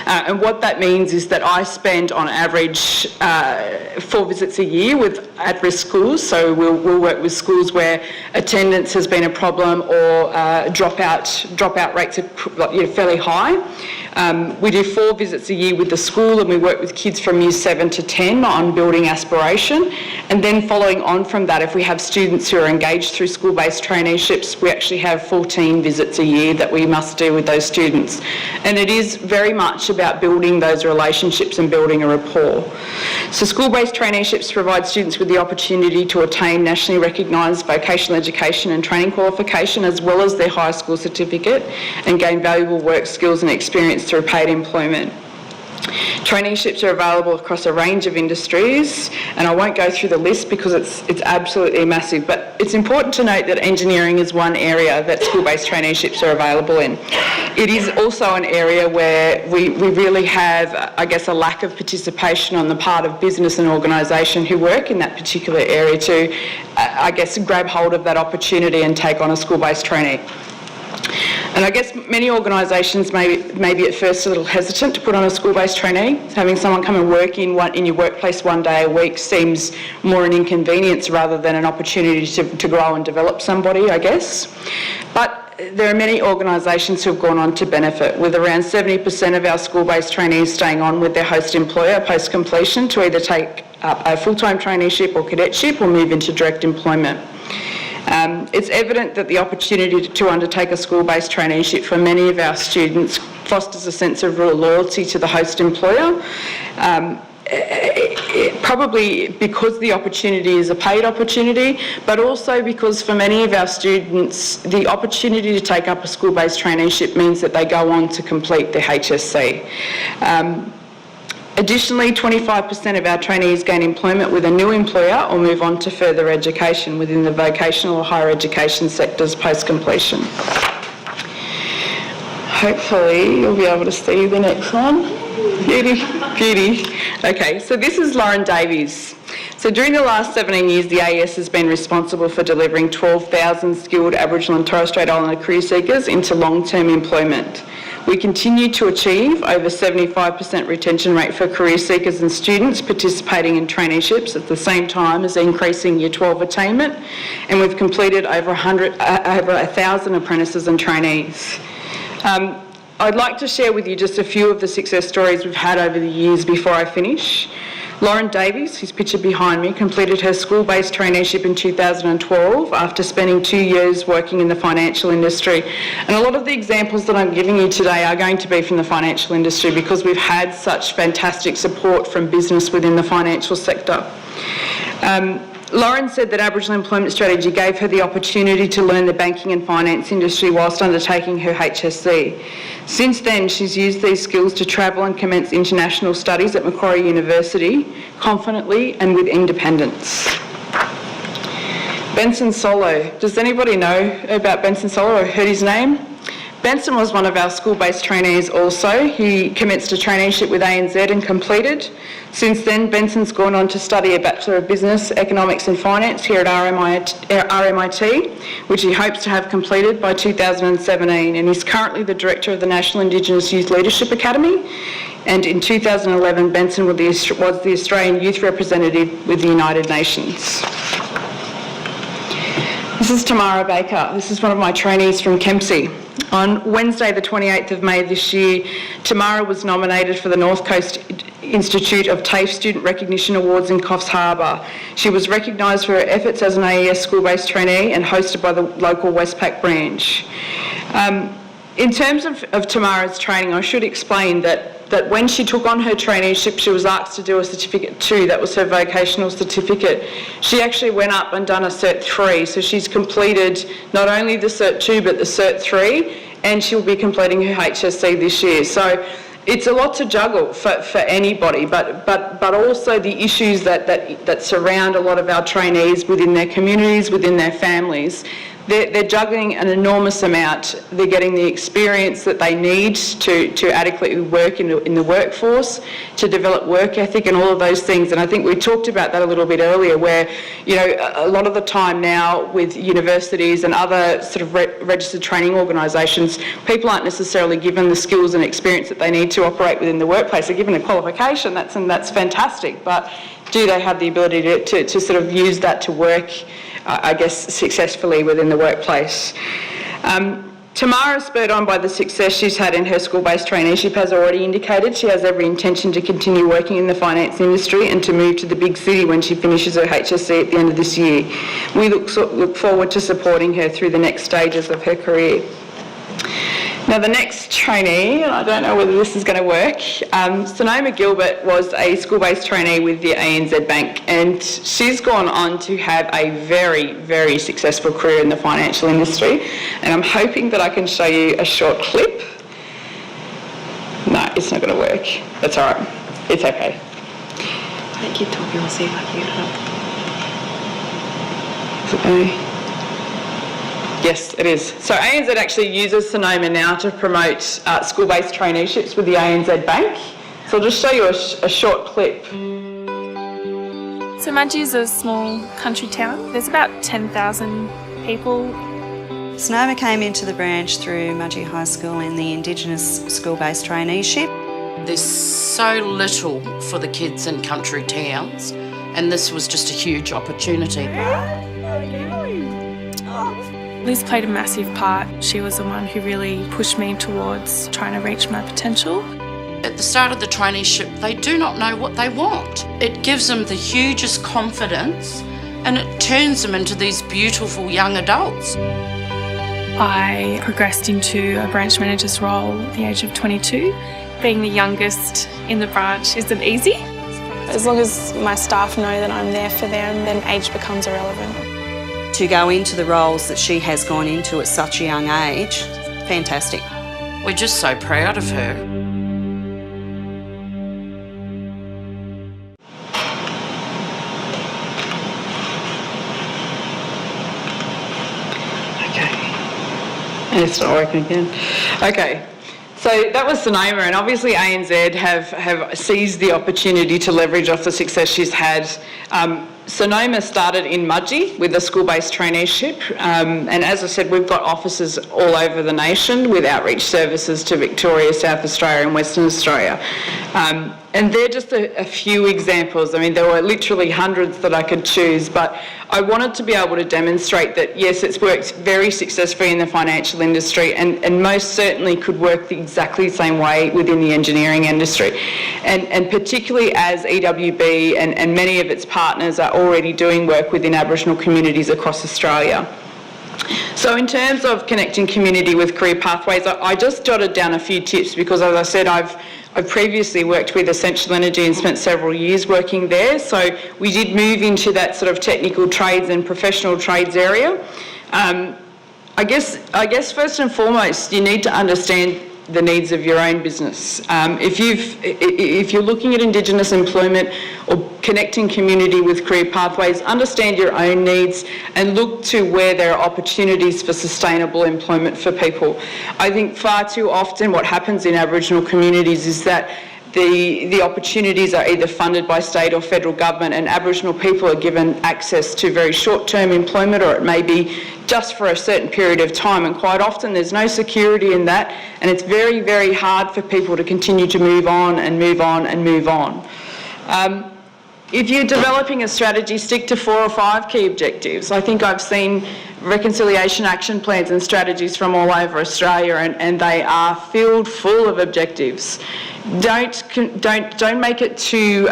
And what that means is that I spend on average 4 visits a year with at-risk schools. So we'll work with schools where attendance has been a problem or dropout rates are fairly high. We do 4 visits a year with the school, and we work with kids from year 7 to 10 on building aspiration. And then following on from that, if we have students who are engaged through school-based traineeships, we actually have 14 visits a year that we must do with those students. And it is very much about building those relationships and building a rapport. So school-based traineeships provide students with the opportunity to attain nationally recognised vocational education and training qualification, as well as their high school certificate, and gain valuable work skills and experience through paid employment. Traineeships are available across a range of industries, and I won't go through the list because it's absolutely massive, but it's important to note that engineering is one area that school-based traineeships are available in. It is also an area where we really have, I guess, a lack of participation on the part of business and organisation who work in that particular area to, I guess, grab hold of that opportunity and take on a school-based trainee. And I guess many organisations may be at first a little hesitant to put on a school-based trainee. Having someone come and work in your workplace 1 day a week seems more an inconvenience rather than an opportunity to grow and develop somebody, I guess. But there are many organisations who have gone on to benefit, with around 70% of our school-based trainees staying on with their host employer post-completion to either take up a full-time traineeship or cadetship or move into direct employment. It's evident that the opportunity to undertake a school-based traineeship for many of our students fosters a sense of real loyalty to the host employer, probably because the opportunity is a paid opportunity, but also because for many of our students, the opportunity to take up a school-based traineeship means that they go on to complete their HSC. Additionally, 25% of our trainees gain employment with a new employer or move on to further education within the vocational or higher education sectors post-completion. Hopefully you'll be able to see the next one. Beauty. Okay, so this is Lauren Davies. So during the last 17 years, the AES has been responsible for delivering 12,000 skilled Aboriginal and Torres Strait Islander career seekers into long-term employment. We continue to achieve over 75% retention rate for career seekers and students participating in traineeships at the same time as increasing Year 12 attainment, and we've completed over 1,000 apprentices and trainees. I'd like to share with you just a few of the success stories we've had over the years before I finish. Lauren Davies, who's pictured behind me, completed her school-based traineeship in 2012 after spending 2 years working in the financial industry. And a lot of the examples that I'm giving you today are going to be from the financial industry because we've had such fantastic support from business within the financial sector. Lauren said that Aboriginal Employment Strategy gave her the opportunity to learn the banking and finance industry whilst undertaking her HSC. Since then, she's used these skills to travel and commence international studies at Macquarie University, confidently and with independence. Benson Solo. Does anybody know about Benson Solo or heard his name? Benson was one of our school-based trainees also. He commenced a traineeship with ANZ and completed. Since then, Benson's gone on to study a Bachelor of Business, Economics and Finance here at RMIT, which he hopes to have completed by 2017, and he's currently the Director of the National Indigenous Youth Leadership Academy. And in 2011, Benson was the Australian Youth Representative with the United Nations. This is Tamara Baker. This is one of my trainees from Kempsey. On Wednesday, the 28th of May this year, Tamara was nominated for the North Coast Institute of TAFE Student Recognition Awards in Coffs Harbour. She was recognised for her efforts as an AES school-based trainee and hosted by the local Westpac branch. In terms of Tamara's training, I should explain that when she took on her traineeship, she was asked to do a Certificate 2, that was her vocational certificate. She actually went up and done a Cert 3, so she's completed not only the Cert 2 but the Cert 3, and she'll be completing her HSC this year. So it's a lot to juggle for anybody, but also the issues that surround a lot of our trainees within their communities, within their families. They're juggling an enormous amount. They're getting the experience that they need to adequately work in the workforce, to develop work ethic and all of those things. And I think we talked about that a little bit earlier, where, you know, a lot of the time now with universities and other sort of registered training organisations, people aren't necessarily given the skills and experience that they need to operate within the workplace. They're given a qualification, that's fantastic, but do they have the ability to sort of use that to work, I guess, successfully within the workplace? Tamara, spurred on by the success she's had in her school-based traineeship, has already indicated she has every intention to continue working in the finance industry and to move to the big city when she finishes her HSC at the end of this year. We look forward to supporting her through the next stages of her career. Now, the next trainee, and I don't know whether this is going to work, Sonoma Gilbert was a school-based trainee with the ANZ Bank, and she's gone on to have a very, very successful career in the financial industry, and I'm hoping that I can show you a short clip. No, it's not going to work. That's all right. It's okay. I keep talking, I'll see if I can get it up. Is it going? Yes, it is. So ANZ actually uses Sonoma now to promote school-based traineeships with the ANZ Bank. So I'll just show you a short clip. So Mudgee is a small country town. There's about 10,000 people. Sonoma came into the branch through Mudgee High School in the Indigenous school-based traineeship. There's so little for the kids in country towns, and this was just a huge opportunity. Liz played a massive part. She was the one who really pushed me towards trying to reach my potential. At the start of the traineeship, they do not know what they want. It gives them the hugest confidence, and it turns them into these beautiful young adults. I progressed into a branch manager's role at the age of 22. Being the youngest in the branch isn't easy. As long as my staff know that I'm there for them, then age becomes irrelevant. To go into the roles that she has gone into at such a young age, fantastic. We're just so proud of her. Okay. And it's not working again. Okay. So that was Sonoma, and obviously ANZ have seized the opportunity to leverage off the success she's had. Sonoma started in Mudgee with a school-based traineeship, and as I said, we've got offices all over the nation with outreach services to Victoria, South Australia and Western Australia. And they're just a few examples. I mean, there were literally hundreds that I could choose, but I wanted to be able to demonstrate that, yes, it's worked very successfully in the financial industry and most certainly could work the exactly same way within the engineering industry. And particularly as EWB and many of its partners are already doing work within Aboriginal communities across Australia. So in terms of connecting community with career pathways, I just jotted down a few tips because, as I said, I've previously worked with Essential Energy and spent several years working there. So we did move into that sort of technical trades and professional trades area. I guess first and foremost, you need to understand the needs of your own business. If you're looking at Indigenous employment or connecting community with career pathways, understand your own needs and look to where there are opportunities for sustainable employment for people. I think far too often what happens in Aboriginal communities is that the opportunities are either funded by state or federal government, and Aboriginal people are given access to very short-term employment, or it may be just for a certain period of time, and quite often there's no security in that, and it's very, very hard for people to continue to move on and move on and move on. If you're developing a strategy, stick to 4 or 5 key objectives. I think I've seen reconciliation action plans and strategies from all over Australia, and they are filled full of objectives. Don't make it too,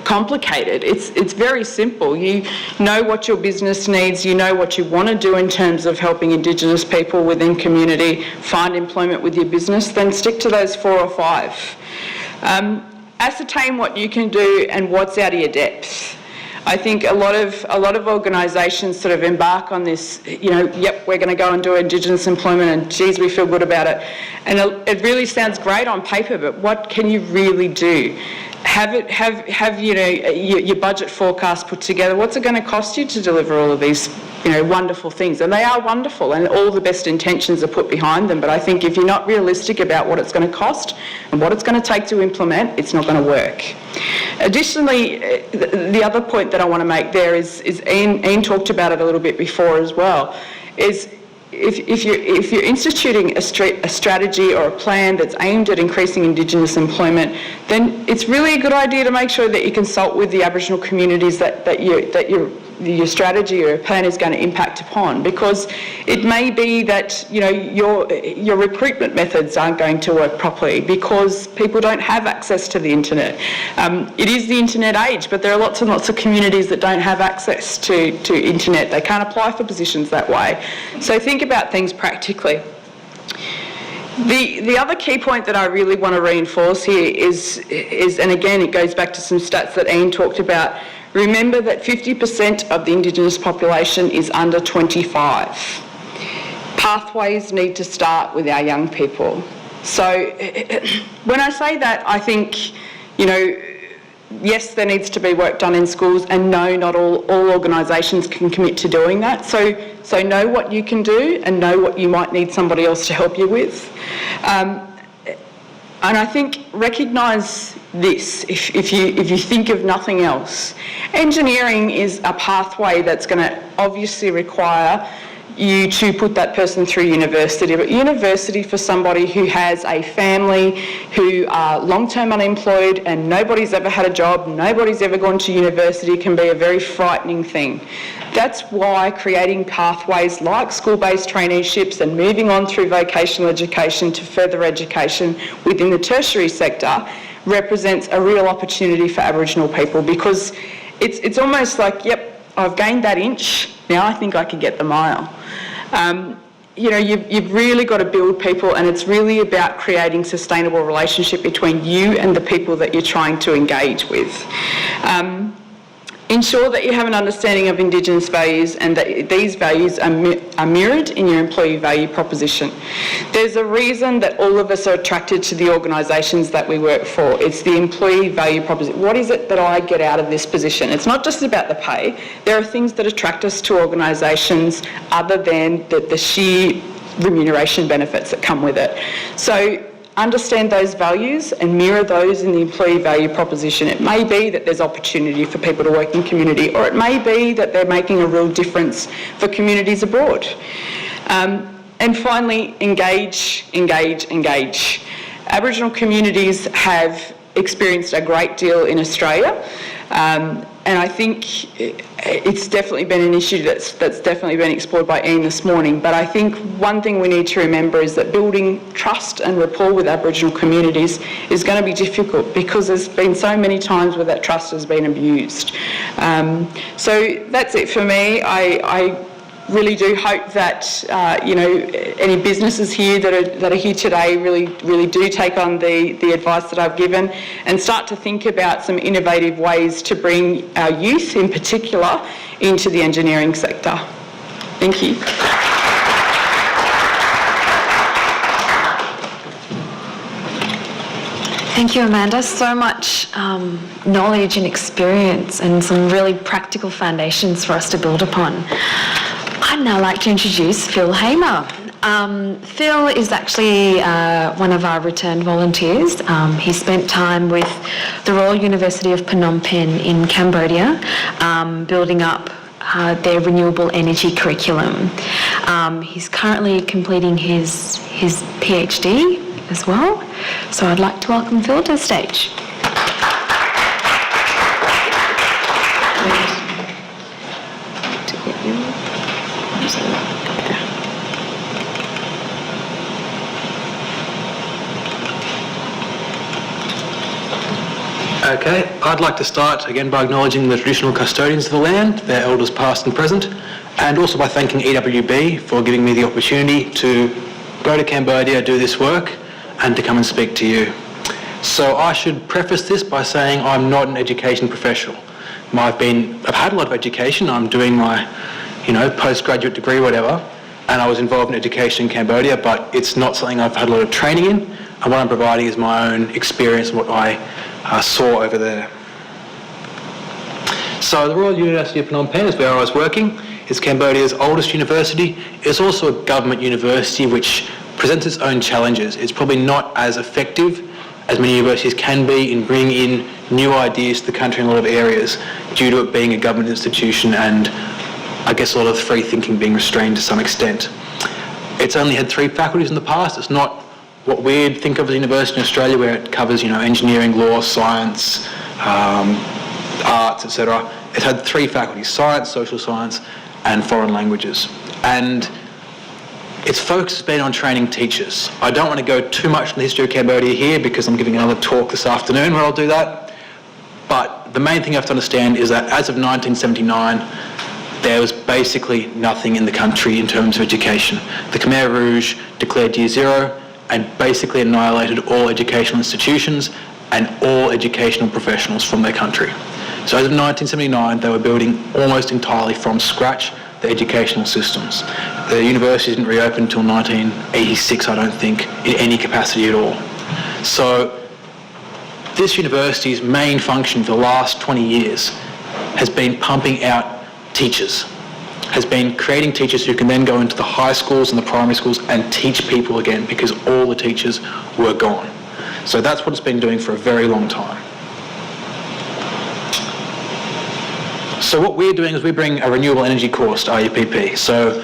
complicated. It's very simple. You know what your business needs, you know what you want to do in terms of helping Indigenous people within community find employment with your business, then stick to those 4 or 5. Ascertain what you can do and what's out of your depth. I think a lot of organisations sort of embark on this, yep, we're going to go and do Indigenous employment and geez, we feel good about it. And it really sounds great on paper, but what can you really do? Have your budget forecast put together. What's it going to cost you to deliver all of these, wonderful things? And they are wonderful, and all the best intentions are put behind them. But I think if you're not realistic about what it's going to cost and what it's going to take to implement, it's not going to work. Additionally, the other point that I want to make there is Ian talked about it a little bit before as well, is if you're instituting a strategy or a plan that's aimed at increasing Indigenous employment, then it's really a good idea to make sure that you consult with the Aboriginal communities that your strategy or plan is going to impact upon, because it may be that your recruitment methods aren't going to work properly because people don't have access to the internet. It is the internet age, but there are lots and lots of communities that don't have access to internet. They can't apply for positions that way. So think about things practically. The other key point that I really want to reinforce here is, and again it goes back to some stats that Ian talked about. Remember that 50% of the Indigenous population is under 25. Pathways need to start with our young people. So when I say that, I think, yes, there needs to be work done in schools, and no, not all organisations can commit to doing that. So know what you can do and know what you might need somebody else to help you with. And I think recognise this, if you think of nothing else. Engineering is a pathway that's going to obviously require you to put that person through university, but university for somebody who has a family, who are long-term unemployed and nobody's ever had a job, nobody's ever gone to university, can be a very frightening thing. That's why creating pathways like school-based traineeships and moving on through vocational education to further education within the tertiary sector represents a real opportunity for Aboriginal people, because it's almost like, yep, I've gained that inch, now I think I could get the mile. You've really got to build people, and it's really about creating sustainable relationship between you and the people that you're trying to engage with. Ensure that you have an understanding of Indigenous values and that these values are mirrored in your employee value proposition. There's a reason that all of us are attracted to the organisations that we work for. It's the employee value proposition. What is it that I get out of this position? It's not just about the pay. There are things that attract us to organisations other than the sheer remuneration benefits that come with it. So understand those values and mirror those in the employee value proposition. It may be that there's opportunity for people to work in community, or it may be that they're making a real difference for communities abroad. And finally, engage. Aboriginal communities have experienced a great deal in Australia, and I think it's definitely been an issue that's definitely been explored by Ian this morning. But I think one thing we need to remember is that building trust and rapport with Aboriginal communities is going to be difficult, because there's been so many times where that trust has been abused. So that's it for me. I really do hope that any businesses here that are here today really do take on the advice that I've given and start to think about some innovative ways to bring our youth in particular into the engineering sector. Thank you. Thank you, Amanda. So much knowledge and experience and some really practical foundations for us to build upon. I'd now like to introduce Phil Hamer. Phil is actually one of our returned volunteers. He spent time with the Royal University of Phnom Penh in Cambodia, building up their renewable energy curriculum. He's currently completing his PhD as well. So I'd like to welcome Phil to the stage. Okay, I'd like to start again by acknowledging the traditional custodians of the land, their elders past and present, and also by thanking EWB for giving me the opportunity to go to Cambodia, do this work, and to come and speak to you. So I should preface this by saying I'm not an education professional. I've had a lot of education. I'm doing my, postgraduate degree, whatever, and I was involved in education in Cambodia, but it's not something I've had a lot of training in, and what I'm providing is my own experience and what I saw over there. So the Royal University of Phnom Penh is where I was working. It's Cambodia's oldest university. It's also a government university which presents its own challenges. It's probably not as effective as many universities can be in bringing in new ideas to the country in a lot of areas due to it being a government institution and I guess a lot of free thinking being restrained to some extent. It's only had 3 faculties in the past. It's not what we'd think of as a university in Australia where it covers, engineering, law, science, arts, etc. It had 3 faculties: science, social science, and foreign languages. And its focus has been on training teachers. I don't want to go too much in the history of Cambodia here because I'm giving another talk this afternoon where I'll do that. But the main thing you have to understand is that as of 1979, there was basically nothing in the country in terms of education. The Khmer Rouge declared Year Zero and basically annihilated all educational institutions and all educational professionals from their country. So as of 1979, they were building almost entirely from scratch the educational systems. The university didn't reopen until 1986, I don't think, in any capacity at all. So this university's main function for the last 20 years has been pumping out teachers, has been creating teachers who can then go into the high schools and the primary schools and teach people again because all the teachers were gone. So that's what it's been doing for a very long time. So what we're doing is we bring a renewable energy course to RUPP. So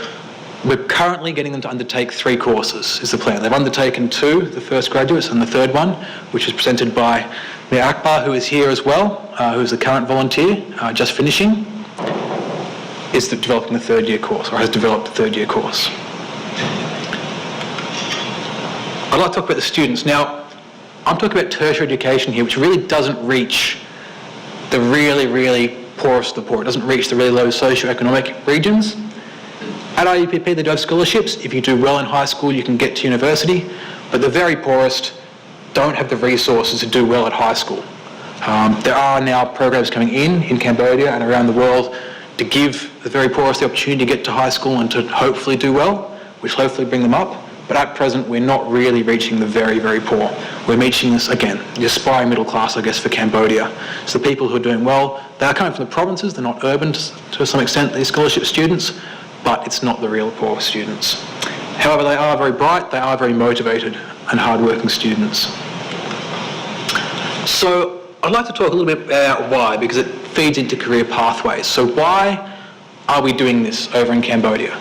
we're currently getting them to undertake 3 courses is the plan. They've undertaken 2, the first graduates, and the third one, which is presented by Mir Akbar, who is here as well, who is the current volunteer, just finishing, is developing the 3rd year course, or has developed the 3rd year course. I'd like to talk about the students. Now, I'm talking about tertiary education here, which really doesn't reach the really poorest of the poor. It doesn't reach the really low socioeconomic regions. At RUPP, they do have scholarships. If you do well in high school, you can get to university, but the very poorest don't have the resources to do well at high school. There are now programs coming in Cambodia and around the world to give the very poorest the opportunity to get to high school and to hopefully do well, which will hopefully bring them up. But at present, we're not really reaching the very poor. We're reaching this, again, the aspiring middle class, I guess, for Cambodia. So the people who are doing well, they're coming from the provinces, they're not urban to some extent, these scholarship students, but it's not the real poor students. However, they are very bright, they are very motivated and hard-working students. So I'd like to talk a little bit about why, because it feeds into career pathways. So why are we doing this over in Cambodia?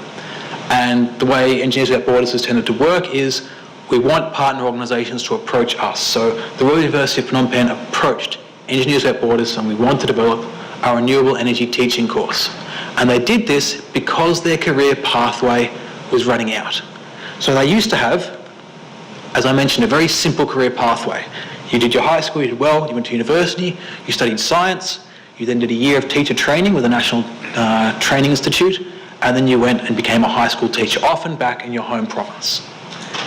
And the way Engineers Without Borders has tended to work is we want partner organisations to approach us. So the Royal University of Phnom Penh approached Engineers Without Borders and we want to develop our renewable energy teaching course. And they did this because their career pathway was running out. So they used to have, as I mentioned, a very simple career pathway. You did your high school, you did well, you went to university, you studied science, you then did a year of teacher training with the National Training Institute, and then you went and became a high school teacher, often back in your home province.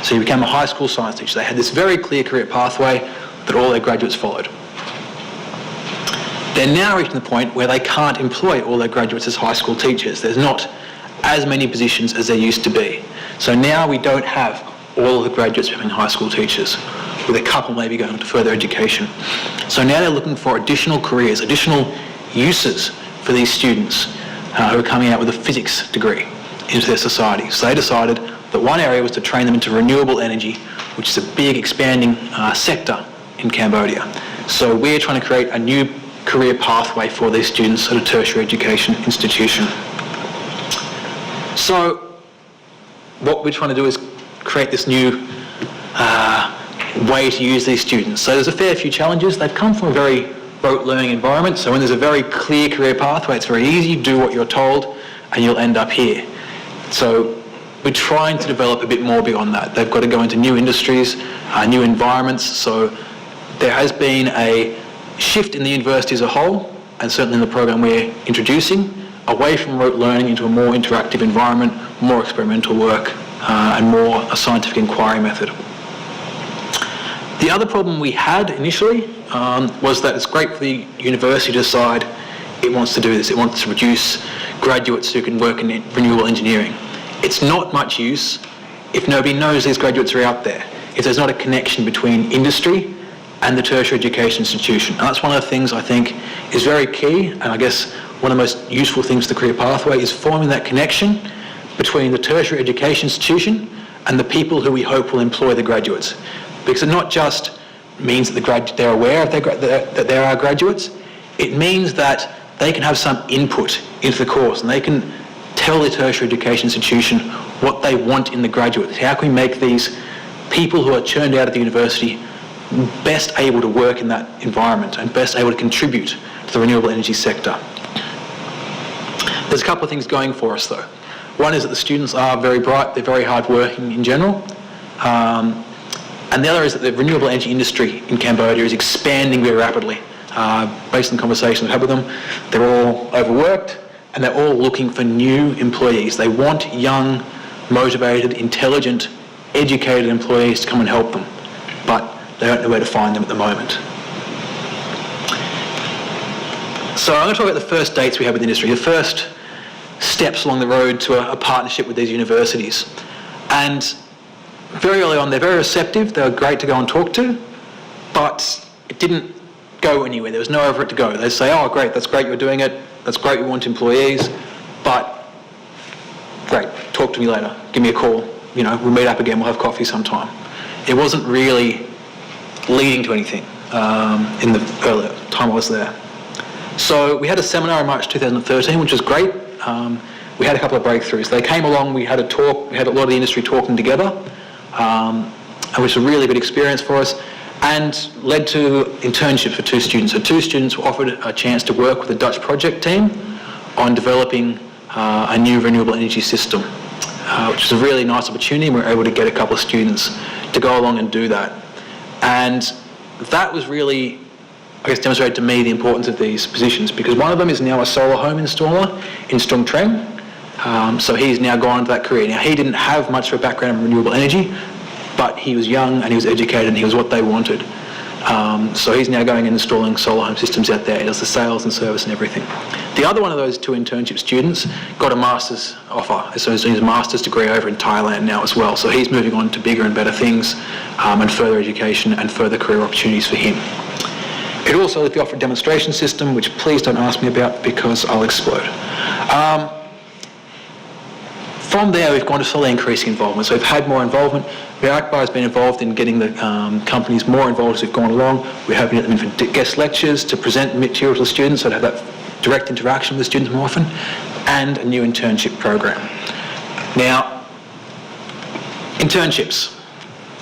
So you became a high school science teacher. They had this very clear career pathway that all their graduates followed. They're now reaching the point where they can't employ all their graduates as high school teachers. There's not as many positions as there used to be. So now we don't have all of the graduates becoming high school teachers, with a couple maybe going to further education. So now they're looking for additional careers, additional uses for these students who are coming out with a physics degree into their society. So they decided that one area was to train them into renewable energy, which is a big expanding sector in Cambodia. So we're trying to create a new career pathway for these students at a tertiary education institution. So what we're trying to do is create this new way to use these students. So there's a fair few challenges. They've come from a very rote learning environment, so when there's a very clear career pathway, it's very easy, do what you're told and you'll end up here. So we're trying to develop a bit more beyond that. They've got to go into new industries, new environments, so there has been a shift in the university as a whole, and certainly in the program we're introducing, away from rote learning into a more interactive environment, more experimental work, and more a scientific inquiry method. The other problem we had initially was that it's great for the university to decide it wants to do this. It wants to produce graduates who can work in renewable engineering. It's not much use if nobody knows these graduates are out there, if there's not a connection between industry and the tertiary education institution. And that's one of the things I think is very key, and I guess one of the most useful things to the career pathway is forming that connection between the tertiary education institution and the people who we hope will employ the graduates. Because it not just means that they're aware of that there are graduates, it means that they can have some input into the course and they can tell the tertiary education institution what they want in the graduates. How can we make these people who are churned out of the university best able to work in that environment and best able to contribute to the renewable energy sector? There's a couple of things going for us though. One is that the students are very bright, they're very hard working in general. And the other is that the renewable energy industry in Cambodia is expanding very rapidly. Based on conversations I've had with them, they're all overworked and they're all looking for new employees. They want young, motivated, intelligent, educated employees to come and help them, but they don't know where to find them at the moment. So I'm going to talk about the first dates we have with the industry, the first steps along the road to a partnership with these universities. And very early on, they're very receptive, they were great to go and talk to, but it didn't go anywhere. There was nowhere for it to go. They say, oh great, that's great you're doing it, that's great we want employees, but great, talk to me later, give me a call, you know, we'll meet up again, we'll have coffee sometime. It wasn't really leading to anything in the early time I was there. So we had a seminar in March 2013, which was great. We had a couple of breakthroughs. They came along, we had a talk, we had a lot of the industry talking together, which was a really good experience for us, and led to internships for 2 students. So 2 students were offered a chance to work with the Dutch project team on developing a new renewable energy system, which was a really nice opportunity. We were able to get a couple of students to go along and do that. And that was really, I guess, demonstrated to me the importance of these positions, because one of them is now a solar home installer in Stung Treng. So he's now gone into that career. Now, he didn't have much of a background in renewable energy, but he was young and he was educated and he was what they wanted. So he's now going and installing solar home systems out there. He does the sales and service and everything. The other one of those 2 internship students got a master's offer. So he's doing his master's degree over in Thailand now as well. So he's moving on to bigger and better things, and further education and further career opportunities for him. It also offered a demonstration system, which please don't ask me about because I'll explode. From there, we've gone to slowly increasing involvement. So we've had more involvement. Akbar has been involved in getting the companies more involved as we've gone along. We're hoping to get them in for guest lectures to present material to the students, so to have that direct interaction with the students more often, and a new internship program. Now, internships.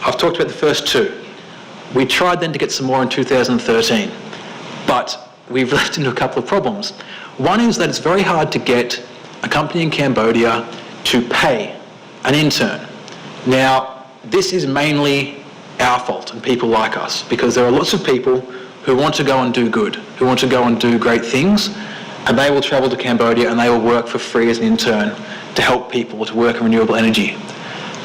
I've talked about the first two. We tried then to get some more in 2013, but we've left into a couple of problems. One is that it's very hard to get a company in Cambodia to pay an intern. Now, this is mainly our fault and people like us, because there are lots of people who want to go and do good, who want to go and do great things, and they will travel to Cambodia and they will work for free as an intern to help people to work in renewable energy.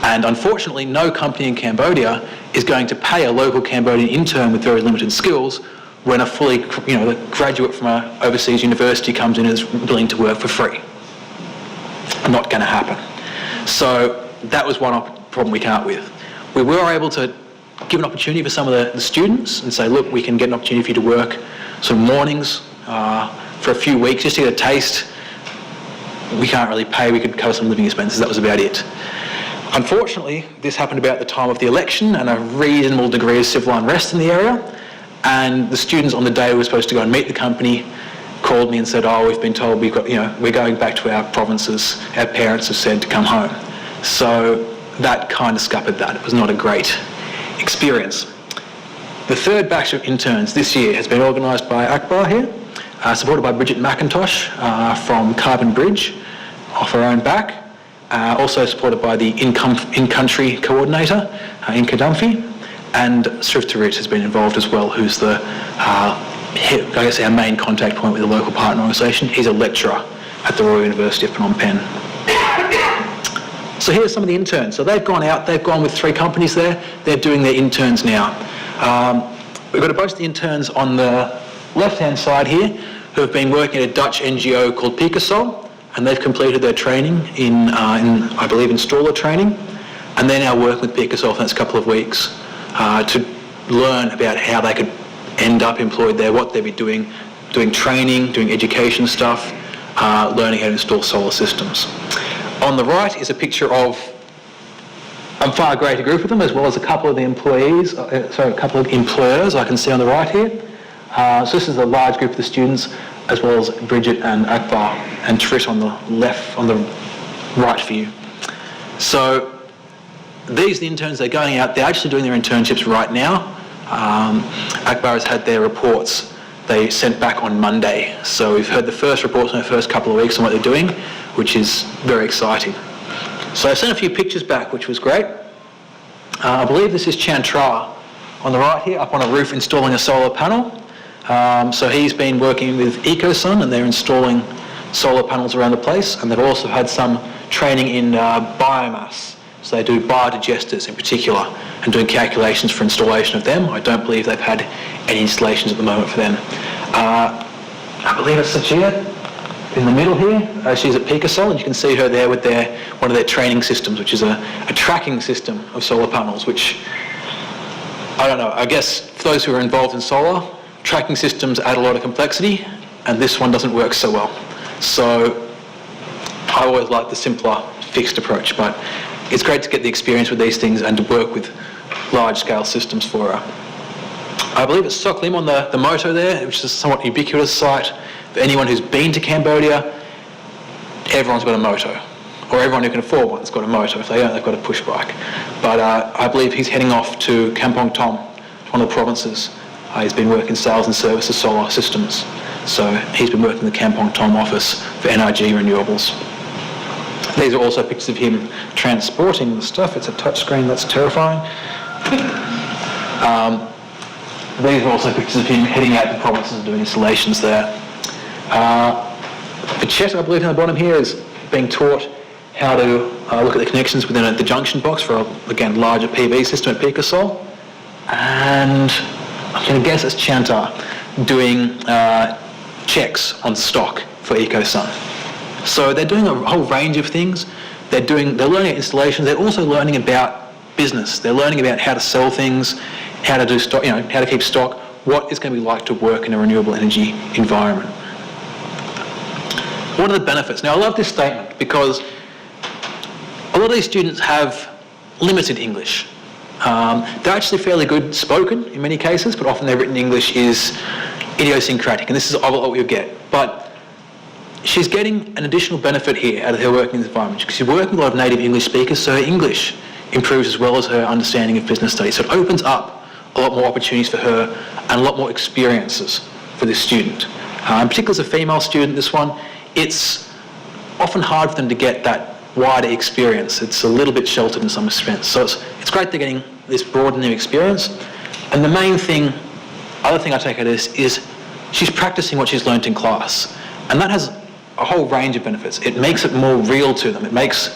And unfortunately, no company in Cambodia is going to pay a local Cambodian intern with very limited skills when a fully, the graduate from an overseas university comes in and is willing to work for free. Not going to happen. So that was one problem we came up with. We were able to give an opportunity for some of the students and say, look, we can get an opportunity for you to work some mornings for a few weeks just to get a taste. We can't really pay, we could cover some living expenses, that was about it. Unfortunately, this happened about the time of the election and a reasonable degree of civil unrest in the area, and the students on the day we were supposed to go and meet the company called me and said, oh, we've been told we're going back to our provinces, our parents have said to come home. So that kind of scuppered that. It was not a great experience. The third batch of interns this year has been organised by Akbar here, supported by Bridget McIntosh from Carbon Bridge, off her own back, also supported by the in-country coordinator, Inka Dunphy, and Srif Tarit has been involved as well, who's the our main contact point with the local partner organisation. He's a lecturer at the Royal University of Phnom Penh. So here's some of the interns. So they've gone out, they've gone with 3 companies there, they're doing their interns now. We've got a bunch of the interns on the left-hand side here who have been working at a Dutch NGO called Picasol, and they've completed their training in I believe, installer training, and they're now working with Picasol for the next couple of weeks to learn about how they could end up employed there, what they'd be doing training, doing education stuff, learning how to install solar systems. On the right is a picture of a far greater group of them, as well as a couple of the employers I can see on the right here. So this is a large group of the students, as well as Bridget and Akbar and Trit on the left, on the right for you. So these are the interns, they're going out, they're actually doing their internships right now. Akbar has had their reports they sent back on Monday. So we've heard the first reports in the first couple of weeks on what they're doing, which is very exciting. So I sent a few pictures back, which was great. I believe this is Chantra on the right here, up on a roof installing a solar panel. So he's been working with EcoSun and they're installing solar panels around the place, and they've also had some training in biomass. So they do biodigesters in particular and doing calculations for installation of them. I don't believe they've had any installations at the moment for them. I believe it's Sajia in the middle here. She's at Picasol, and you can see her there with one of their training systems, which is a tracking system of solar panels, which, I don't know, I guess for those who are involved in solar, tracking systems add a lot of complexity, and this one doesn't work so well. So I always like the simpler, fixed approach, but it's great to get the experience with these things and to work with large-scale systems for her. I believe it's Sok Lim on the moto there, which is a somewhat ubiquitous site. For anyone who's been to Cambodia, everyone's got a moto, or everyone who can afford one's got a moto. If they don't, they've got a push bike. But I believe he's heading off to Kampong Tom, one of the provinces. He's been working sales and services solar systems. So he's been working in the Kampong Tom office for NRG Renewables. These are also pictures of him transporting the stuff. It's a touchscreen, that's terrifying. These are also pictures of him heading out to provinces and doing installations there. Chet, I believe, on the bottom here is being taught how to look at the connections within the junction box for a, again, larger PV system at Picasol. And I'm going to guess it's Chantar doing checks on stock for EcoSun. So they're doing a whole range of things. They're learning installations. They're also learning about business. They're learning about how to sell things, how to do stock, how to keep stock, what it's going to be like to work in a renewable energy environment. What are the benefits? Now, I love this statement because lot of these students have limited English. They're actually fairly good spoken in many cases, but often their written English is idiosyncratic, and this is what we get. But she's getting an additional benefit here out of her working in this environment because she's working with a lot of native English speakers, so her English improves as well as her understanding of business studies. So it opens up a lot more opportunities for her and a lot more experiences for this student. In particular as a female student, this one, it's often hard for them to get that wider experience. It's a little bit sheltered in some respects. So it's great they're getting this broadening experience. And the main thing, other thing I take out of this is she's practicing what she's learnt in class. And that has a whole range of benefits. It makes it more real to them. It makes,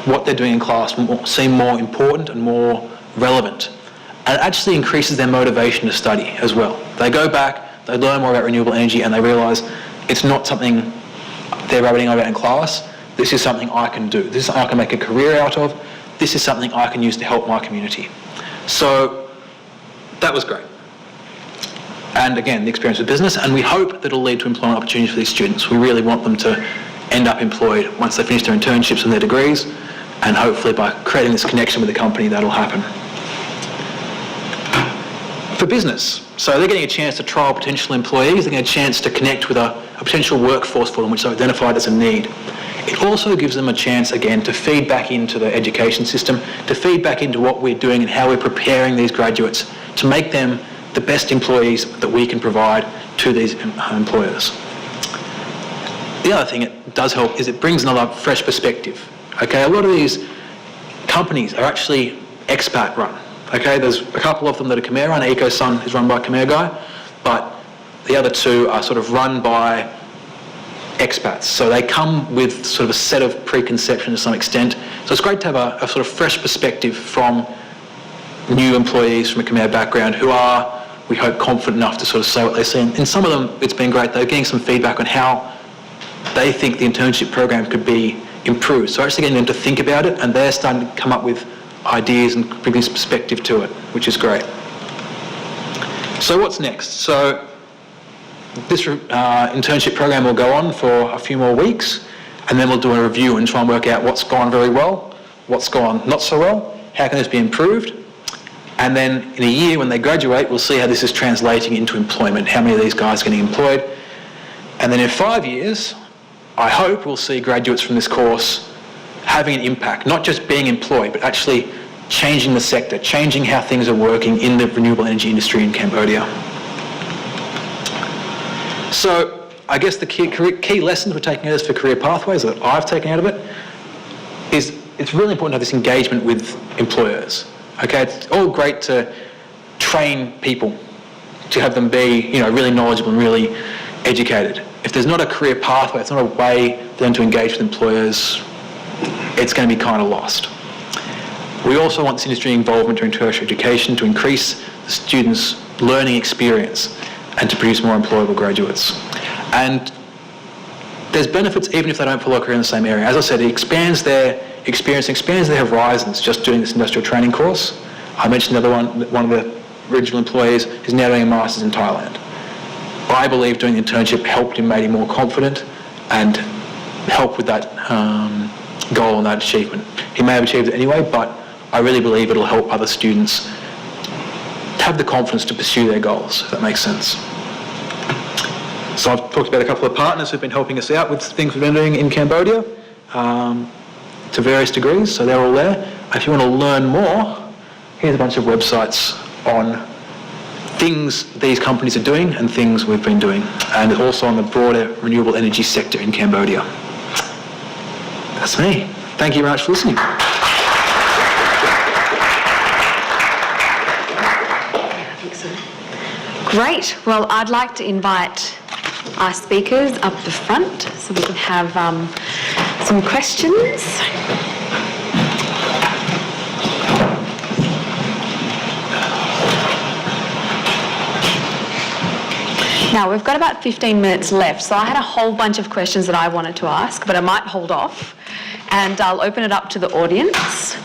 what they're doing in class seem more important and more relevant. And it actually increases their motivation to study as well. They go back, they learn more about renewable energy, and they realise it's not something they're rabbiting about in class. This is something I can do. This is something I can make a career out of. This is something I can use to help my community. So that was great. And again, the experience with business, and we hope that it'll lead to employment opportunities for these students. We really want them to end up employed once they finish their internships and their degrees, and hopefully by creating this connection with the company, that'll happen. For business, so they're getting a chance to trial potential employees, they're getting a chance to connect with a potential workforce for them which they've identified as a need. It also gives them a chance, again, to feed back into the education system, to feed back into what we're doing and how we're preparing these graduates to make them the best employees that we can provide to these employers. The other thing it does help is it brings another fresh perspective. Okay, a lot of these companies are actually expat run. Okay, there's a couple of them that are Khmer run. EcoSun is run by a Khmer guy, but the other two are sort of run by expats. So they come with sort of a set of preconceptions to some extent. So it's great to have a sort of fresh perspective from new employees from a Khmer background who are, we hope, confident enough to sort of say what they see. And some of them, it's been great. They're getting some feedback on how they think the internship program could be improved. So actually getting them to think about it, and they're starting to come up with ideas and bring this perspective to it, which is great. So what's next? So this internship program will go on for a few more weeks, and then we'll do a review and try and work out what's gone very well, what's gone not so well, how can this be improved, and then in a year when they graduate, we'll see how this is translating into employment, how many of these guys are getting employed, and then in 5 years, I hope we'll see graduates from this course having an impact, not just being employed, but actually changing the sector, changing how things are working in the renewable energy industry in Cambodia. So I guess the key lessons we're taking out of this for career pathways that I've taken out of it is it's really important to have this engagement with employers. Okay, it's all great to train people, to have them be, really knowledgeable and really educated. If there's not a career pathway, it's not a way for them to engage with employers, it's going to be kind of lost. We also want this industry involvement during tertiary education to increase the students' learning experience and to produce more employable graduates. And there's benefits even if they don't follow a career in the same area. As I said, it expands their experience, expands their horizons just doing this industrial training course. I mentioned the other one of the original employees is now doing a master's in Thailand. I believe doing the internship helped him, made him more confident and helped with that goal and that achievement. He may have achieved it anyway, but I really believe it'll help other students have the confidence to pursue their goals, if that makes sense. So I've talked about a couple of partners who've been helping us out with things we've been doing in Cambodia to various degrees, so they're all there. If you want to learn more, here's a bunch of websites on things these companies are doing and things we've been doing, and also on the broader renewable energy sector in Cambodia. That's me. Thank you very much for listening. Great. Well, I'd like to invite our speakers up the front so we can have some questions. Now, we've got about 15 minutes left, so I had a whole bunch of questions that I wanted to ask, but I might hold off, and I'll open it up to the audience.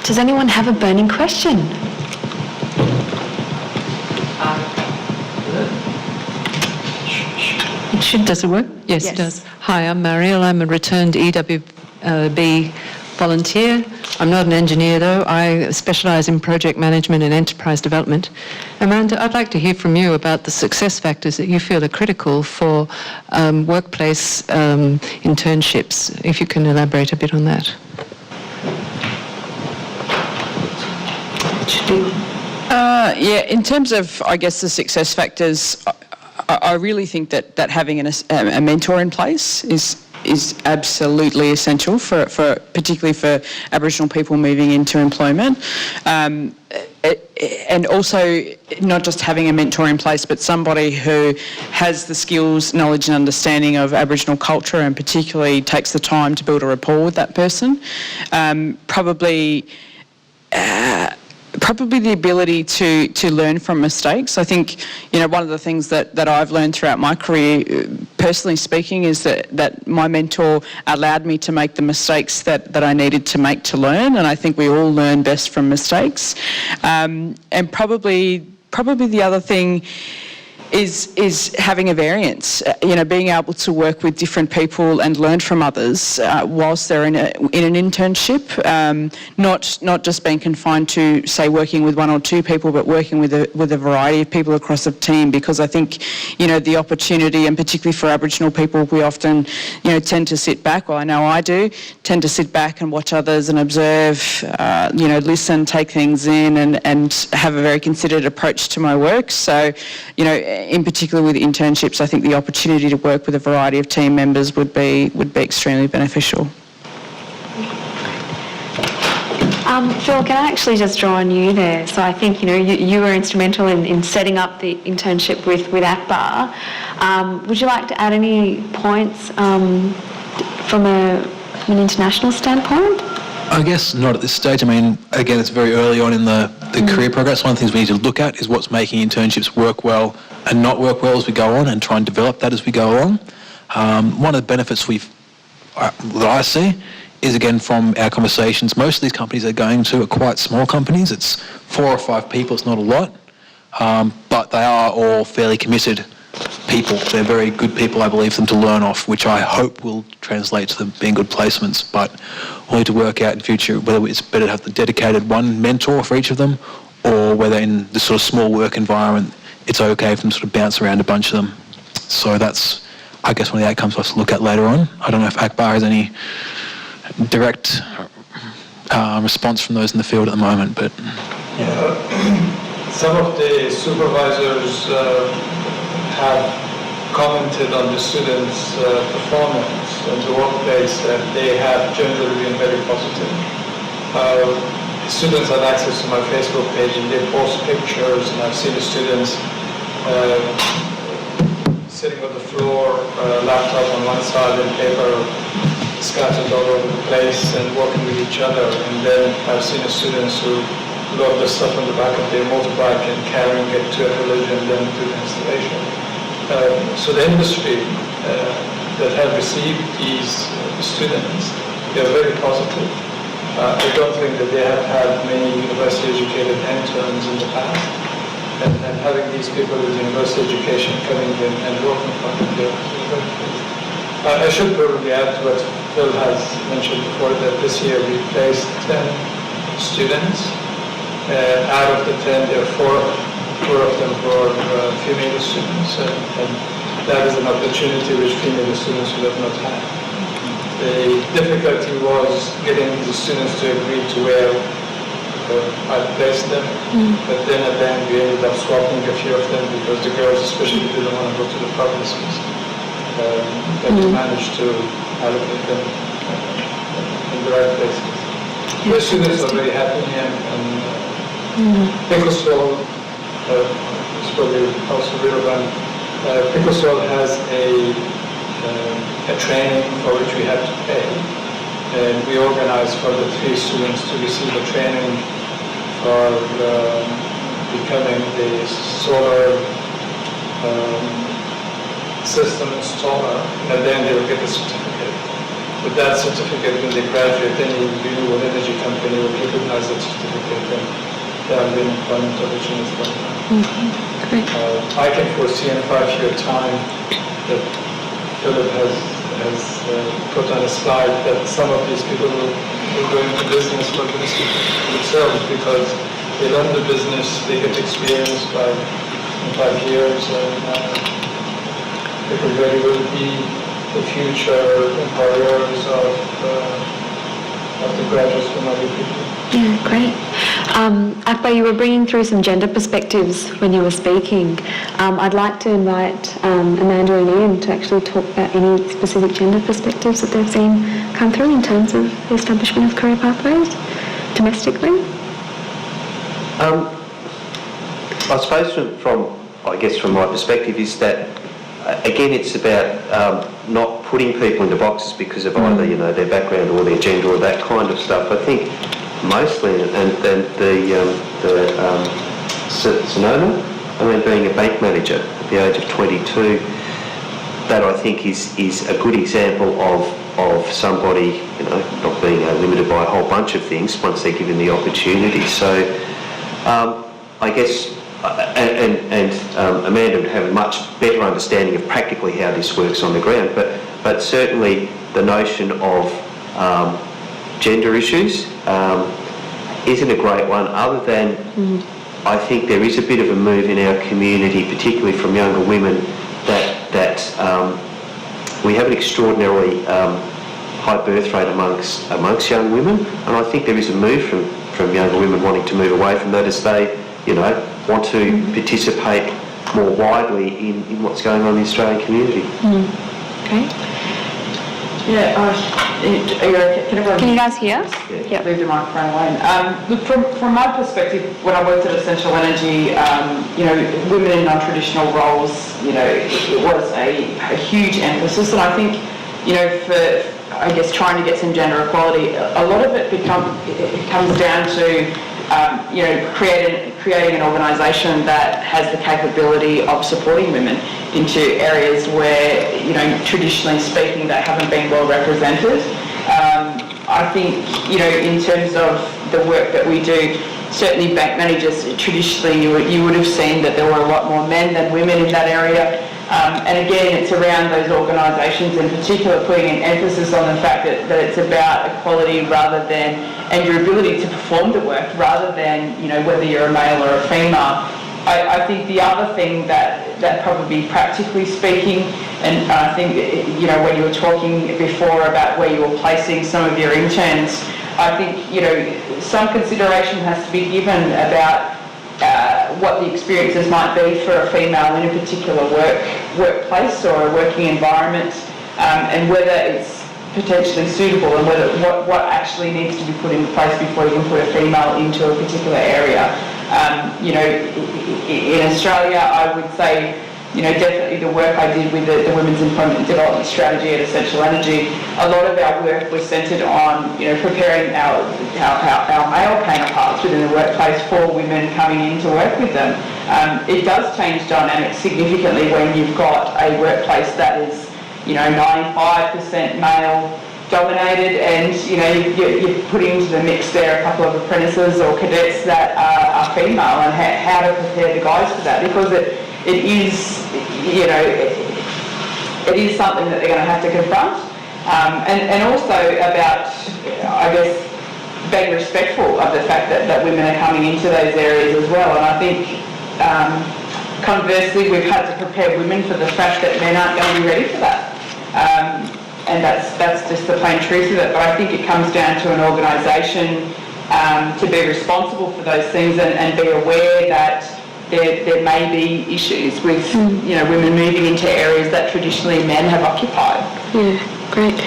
Does anyone have a burning question? Does it work? Yes, Yes. it does. Hi, I'm Mariel. I'm a returned EWB volunteer. I'm not an engineer though. I specialise in project management and enterprise development. Amanda, I'd like to hear from you about the success factors that you feel are critical for workplace internships, if you can elaborate a bit on that. Yeah, in terms of, I guess, the success factors, I really think that having a mentor in place is absolutely essential for particularly for Aboriginal people moving into employment. And also not just having a mentor in place, but somebody who has the skills, knowledge and understanding of Aboriginal culture and particularly takes the time to build a rapport with that person. Probably the ability to learn from mistakes. I think, one of the things that I've learned throughout my career, personally speaking, is that my mentor allowed me to make the mistakes that I needed to make to learn, and I think we all learn best from mistakes. And probably the other thing is having a variance, being able to work with different people and learn from others whilst they're in an internship, not just being confined to, say, working with one or two people, but working with a variety of people across a team, because I think, the opportunity, and particularly for Aboriginal people, we often, tend to sit back, well, I know I do, tend to sit back and watch others and observe, listen, take things in and have a very considered approach to my work. So, in particular with internships, I think the opportunity to work with a variety of team members would be extremely beneficial. Phil, can I actually just draw on you there? So I think, you were instrumental in setting up the internship with ACBAR. Would you like to add any points from an international standpoint? I guess not at this stage. I mean, again, it's very early on in the career progress. One of the things we need to look at is what's making internships work well and not work well as we go on, and try and develop that as we go along. One of the benefits that I see is, again, from our conversations, most of these companies they're going to are quite small companies. It's 4 or 5 people, it's not a lot, but they are all fairly committed people. They're very good people, I believe, for them to learn off, which I hope will translate to them being good placements. But we'll need to work out in future whether it's better to have the dedicated one mentor for each of them, or whether in this sort of small work environment it's okay for them to sort of bounce around a bunch of them. So that's, I guess, one of the outcomes we'll have to look at later on. I don't know if ACBAR has any direct response from those in the field at the moment, but... Some of the supervisors have commented on the students' performance in the workplace, and they have generally been very positive. Students have access to my Facebook page and they post pictures, and I've seen the students sitting on the floor, laptop on one side and paper scattered all over the place and working with each other. And then I've seen the students who load the stuff on the back of their motorbike and carrying it to a village and then to the installation. So the industry that have received these students, they're very positive. I don't think that they have had many university-educated interns in the past, and having these people with university education coming in and working for them, they're very pleased. I should probably add to what Phil has mentioned before, that this year we placed 10 students. Out of the 10, there are four of them were female students, and that is an opportunity which female students would have not had. The difficulty was getting the students to agree to where I placed them, but then at the end we ended up swapping a few of them because the girls especially didn't want to go to the provinces. But we managed to allocate them in the right places. The students are very happy, and Pickleswell is probably also relevant. Pickleswell has a training for which we have to pay, and we organized for the 3 students to receive a training for becoming the solar system installer, and then they will get a certificate. With that certificate, when they graduate, any renewable energy company will recognize that certificate, and there have been employment opportunities for them. I can foresee in a 5-year time that Philip has has put on a slide that some of these people will go into business for themselves because they learn the business, they get experience by 5 years, and it will very well be the future employers of the graduates from other people. Yeah, great. Akbar, you were bringing through some gender perspectives when you were speaking. I'd like to invite Amanda and Ian to actually talk about any specific gender perspectives that they've seen come through in terms of the establishment of career pathways domestically. I suppose from my perspective is that, again, it's about not putting people into boxes because of either, their background or their gender or that kind of stuff. I think mostly, and Sonoma, being a bank manager at the age of 22, that I think is a good example of somebody, not being limited by a whole bunch of things once they're given the opportunity. So I guess, and Amanda would have a much better understanding of practically how this works on the ground, but certainly the notion of gender issues isn't a great one, other than I think there is a bit of a move in our community, particularly from younger women, that we have an extraordinarily high birth rate amongst young women, and I think there is a move from younger women wanting to move away from that as they, want to participate more widely in what's going on in the Australian community. Okay. Yeah, Can you guys hear? Yeah. Leave the microphone alone. Look, from my perspective, when I worked at Essential Energy, women in non-traditional roles, it was a huge emphasis, and I think, for, I guess, trying to get some gender equality, a lot of it comes down to creating an organisation that has the capability of supporting women into areas where, traditionally speaking, they haven't been well represented. I think, in terms of the work that we do, certainly bank managers, traditionally you would have seen that there were a lot more men than women in that area. And again, it's around those organisations in particular putting an emphasis on the fact that it's about equality and your ability to perform the work rather than, whether you're a male or a female. I think the other thing that probably practically speaking, and I think, when you were talking before about where you were placing some of your interns, I think, some consideration has to be given about what the experiences might be for a female in a particular workplace or a working environment, and whether it's potentially suitable and what actually needs to be put in place before you can put a female into a particular area. In Australia, I would say, definitely the work I did with the Women's Employment and Development Strategy at Essential Energy, a lot of our work was centred on, preparing our male counterparts within the workplace for women coming in to work with them. It does change dynamics significantly when you've got a workplace that is, 95% male dominated, and you put into the mix there a couple of apprentices or cadets that are female, and how to prepare the guys for that, because it is something that they're going to have to confront, and also about, I guess, being respectful of the fact that women are coming into those areas as well. And I think conversely, we've had to prepare women for the fact that men aren't going to be ready for that. And that's just the plain truth of it. But I think it comes down to an organisation to be responsible for those things and be aware that there may be issues with women moving into areas that traditionally men have occupied. Yeah, great.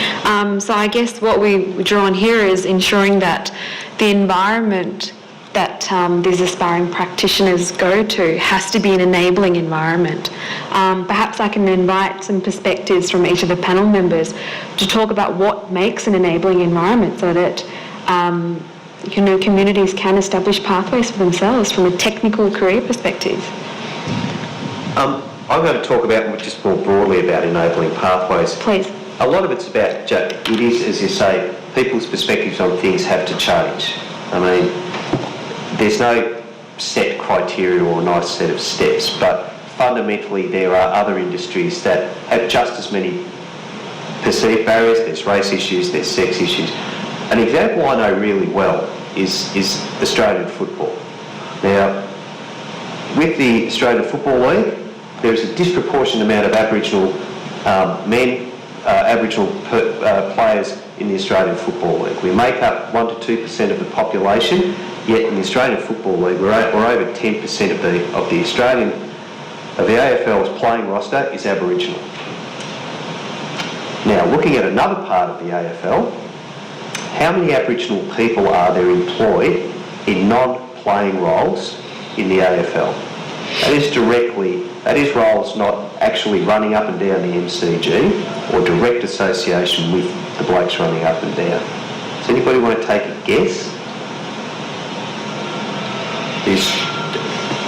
So I guess what we draw on here is ensuring that the environment that these aspiring practitioners go to has to be an enabling environment. Perhaps I can invite some perspectives from each of the panel members to talk about what makes an enabling environment so that communities can establish pathways for themselves from a technical career perspective. I'm going to talk about just more broadly about enabling pathways. Please. A lot of it's about, it is, as you say, people's perspectives on things have to change. I mean, there's no set criteria or a nice set of steps, but fundamentally there are other industries that have just as many perceived barriers, there's race issues, there's sex issues. An example I know really well is Australian football. Now, with the Australian Football League, there is a disproportionate amount of Aboriginal men, Aboriginal players in the Australian Football League. We make up 1 to 2% of the population, yet in the Australian Football League we're over 10% of the AFL's playing roster is Aboriginal. Now, looking at another part of the AFL, how many Aboriginal people are there employed in non-playing roles in the AFL? That is roles not actually running up and down the MCG or direct association with the blokes running up and down. Does anybody want to take a guess?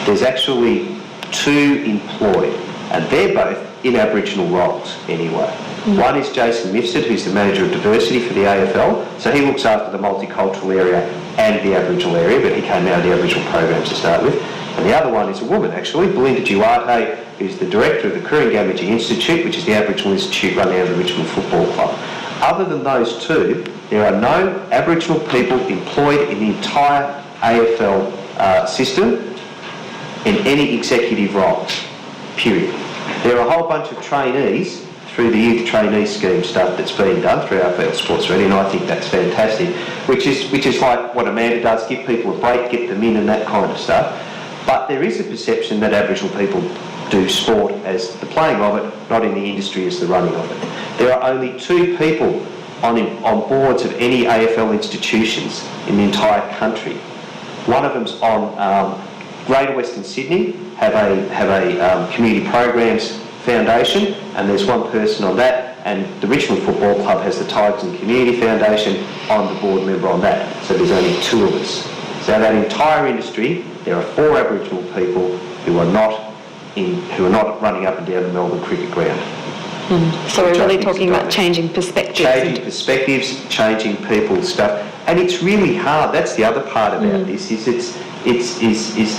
There's actually 2 employed, and they're both in Aboriginal roles anyway. One is Jason Mifsud, who's the Manager of Diversity for the AFL, so he looks after the multicultural area and the Aboriginal area, but he came out of the Aboriginal programs to start with. And the other one is a woman, actually, Belinda Duarte, who's the Director of the Kurungamaji Institute, which is the Aboriginal Institute run out of the Richmond Football Club. Other than those 2, there are no Aboriginal people employed in the entire AFL system in any executive roles, period. There are a whole bunch of trainees through the youth trainee scheme stuff that's being done through AFL Sports Ready, and I think that's fantastic, which is like what Amanda does, give people a break, get them in and that kind of stuff. But there is a perception that Aboriginal people do sport as the playing of it, not in the industry as the running of it. There are only 2 people on boards of any AFL institutions in the entire country. One of them's on Greater Western Sydney, have a community programs foundation, and there's one person on that, and the Richmond Football Club has the Tigers and Community Foundation. I'm the board member on that, so there's only 2 of us. So that entire industry, there are 4 Aboriginal people who are not running up and down the Melbourne cricket ground. So we're really talking about changing perspectives. Changing perspectives, changing people's stuff, and it's really hard. That's the other part about this. Is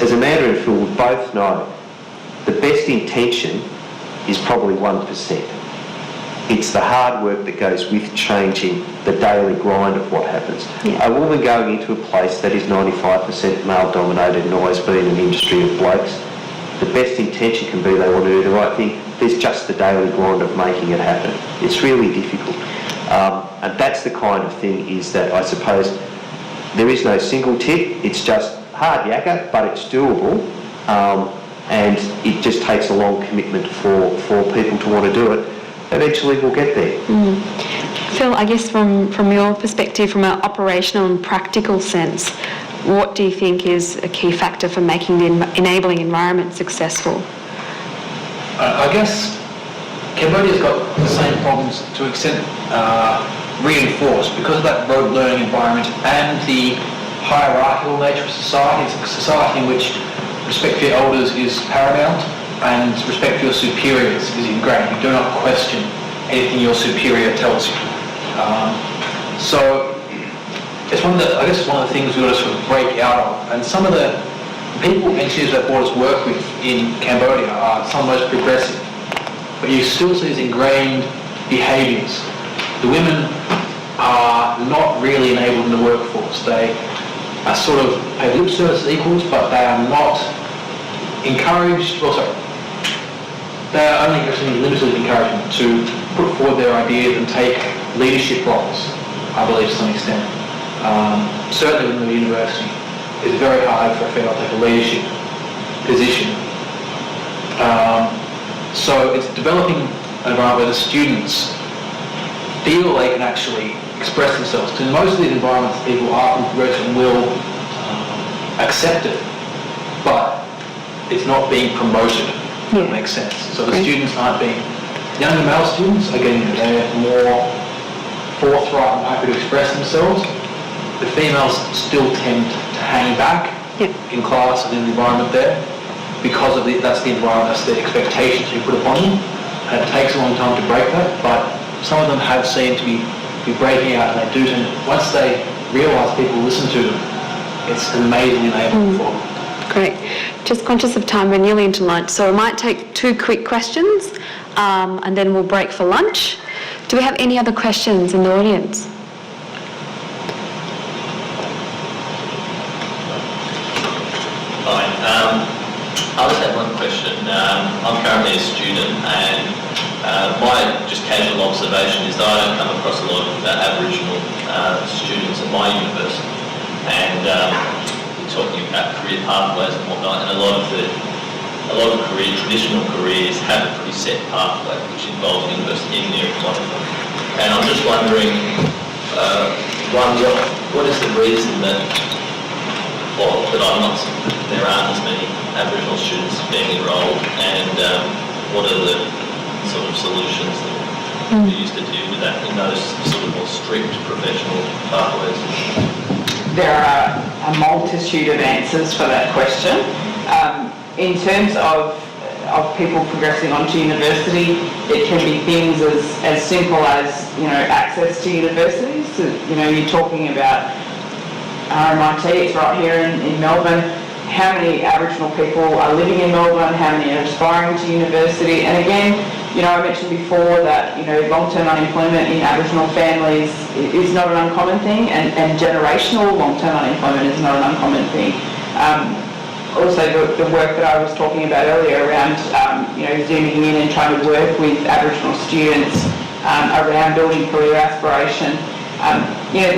as Amanda and Phil would both know, the best intention is probably 1%. It's the hard work that goes with changing the daily grind of what happens. Yeah. A woman going into a place that is 95% male-dominated and always been an industry of blokes, the best intention can be they want to do the right thing. There's just the daily grind of making it happen. It's really difficult. And that's the kind of thing is that I suppose there is no single tip. It's just hard yakka, but it's doable. And it just takes a long commitment for people to want to do it. Eventually we'll get there. Phil, I guess from your perspective, from an operational and practical sense, what do you think is a key factor for making the enabling environment successful? I guess Cambodia's got the same problems to an extent reinforced because of that rote learning environment and the hierarchical nature of society. It's a society in which respect for your elders is paramount and respect for your superiors is ingrained. You do not question anything your superior tells you. So it's one of the things we've got to sort of break out of. And some of the people engineers that borders work with in Cambodia are some of the most progressive, but you still see these ingrained behaviours. The women are not really enabled in the workforce. They are sort of paid lip service as equals, but they are not encouraged, they are only receiving limited encouragement to put forward their ideas and take leadership roles, I believe, to some extent. Certainly within the university, it's very hard for a female to take a leadership position. So it's developing an environment where the students feel they can actually express themselves. Because in most of these environments, people are progressive and will accept it, but it's not being promoted. If that makes sense. So the students aren't being, younger male students are getting, they're more forthright and happy to express themselves. The females still tend to hang back in class and in the environment there because of that's the environment, that's the expectations you put upon them. And it takes a long time to break that, but some of them have seemed to be breaking out, and they do, and once they realise people listen to them, it's amazingly enabling for them. Great. Just conscious of time, we're nearly into lunch, so I might take 2 quick questions and then we'll break for lunch. Do we have any other questions in the audience? Hi. I just have one question. I'm currently a student, and my just casual observation is that I don't come across a lot of Aboriginal students at my university. And we're talking about career pathways and whatnot, and a lot of traditional careers have a pretty set pathway, which involves university engineering, one of them. And I'm just wondering, what is the reason that there aren't as many Aboriginal students being enrolled, and what are the sort of solutions that we used to deal with that in those sort of more strict professional pathways? There are a multitude of answers for that question. In terms of people progressing on to university, it can be things as simple as, access to universities. So, you're talking about RMIT, it's right here in Melbourne. How many Aboriginal people are living in Melbourne? How many are aspiring to university? And again, I mentioned before that, long-term unemployment in Aboriginal families is not an uncommon thing, and generational long-term unemployment is not an uncommon thing. Also, the work that I was talking about earlier around, zooming in and trying to work with Aboriginal students around building career aspiration.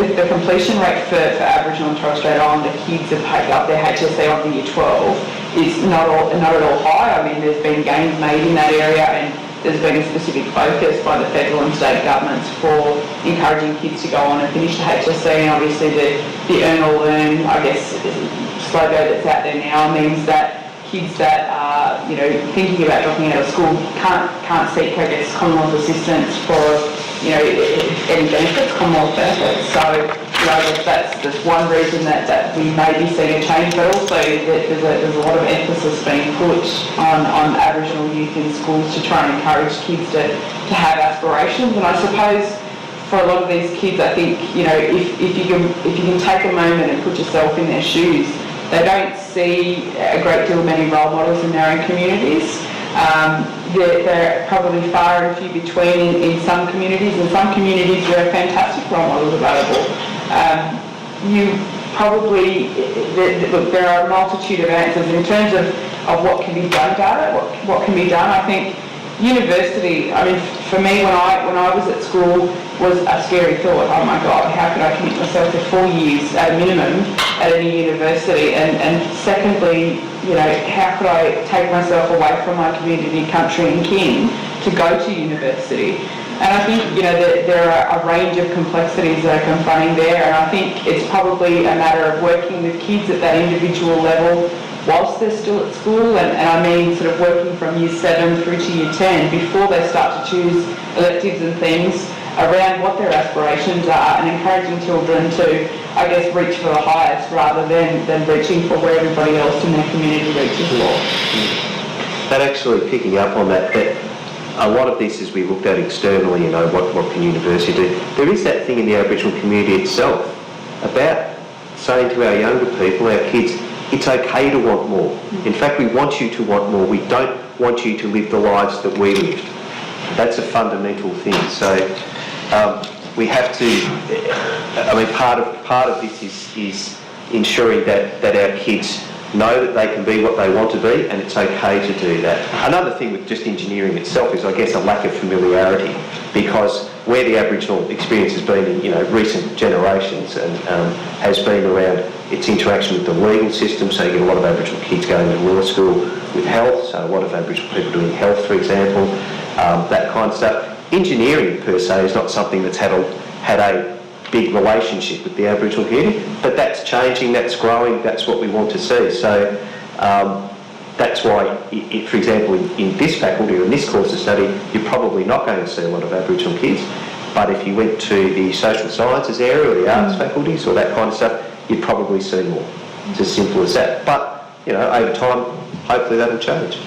With the completion rate for Aboriginal and Torres Strait Islander kids that pick up their HSC on the Year 12 is not at all high. I mean, there's been gains made in that area, and there's been a specific focus by the federal and state governments for encouraging kids to go on and finish the HSC, and obviously the earn or learn, slogan that's out there now means that kids that are, thinking about dropping out of school can't seek, Commonwealth assistance for, any benefits, Commonwealth benefits. So, that's one reason that we may be seeing a change, but also that there's a lot of emphasis being put on Aboriginal youth in schools to try and encourage kids to have aspirations. And I suppose for a lot of these kids, I think, if you can take a moment and put yourself in their shoes, they don't see a great deal many role models in their own communities. They're probably far and few between in some communities. In some communities there are fantastic role models available. There are a multitude of answers in terms of what can be done about it, what can be done. I think university, for me when I was at school was a scary thought. Oh my God, how could I commit myself to 4 years at a minimum at any university? And secondly, how could I take myself away from my community, country and kin to go to university? And I think, there are a range of complexities that are confronting there, and I think it's probably a matter of working with kids at that individual level whilst they're still at school, and I mean sort of working from Year 7 through to Year 10 before they start to choose electives and things around what their aspirations are, and encouraging children to, reach for the highest rather than reaching for where everybody else in their community reaches for. But actually picking up on that a lot of this as we looked at externally, what can university do? There is that thing in the Aboriginal community itself about saying to our younger people, our kids, it's okay to want more. In fact, we want you to want more. We don't want you to live the lives that we lived. That's a fundamental thing. So we have to, part of this is ensuring that our kids know that they can be what they want to be, and it's okay to do that. Another thing with just engineering itself is, a lack of familiarity, because where the Aboriginal experience has been in recent generations and has been around its interaction with the legal system, so you get a lot of Aboriginal kids going to law school with health, so a lot of Aboriginal people doing health, for example, that kind of stuff. Engineering per se is not something that's had a big relationship with the Aboriginal community, but that's changing, that's growing, that's what we want to see. So that's why, for example, in this faculty or in this course of study, you're probably not going to see a lot of Aboriginal kids, but if you went to the social sciences area or the arts faculties or that kind of stuff, you'd probably see more. It's as simple as that. But, over time, hopefully that'll change.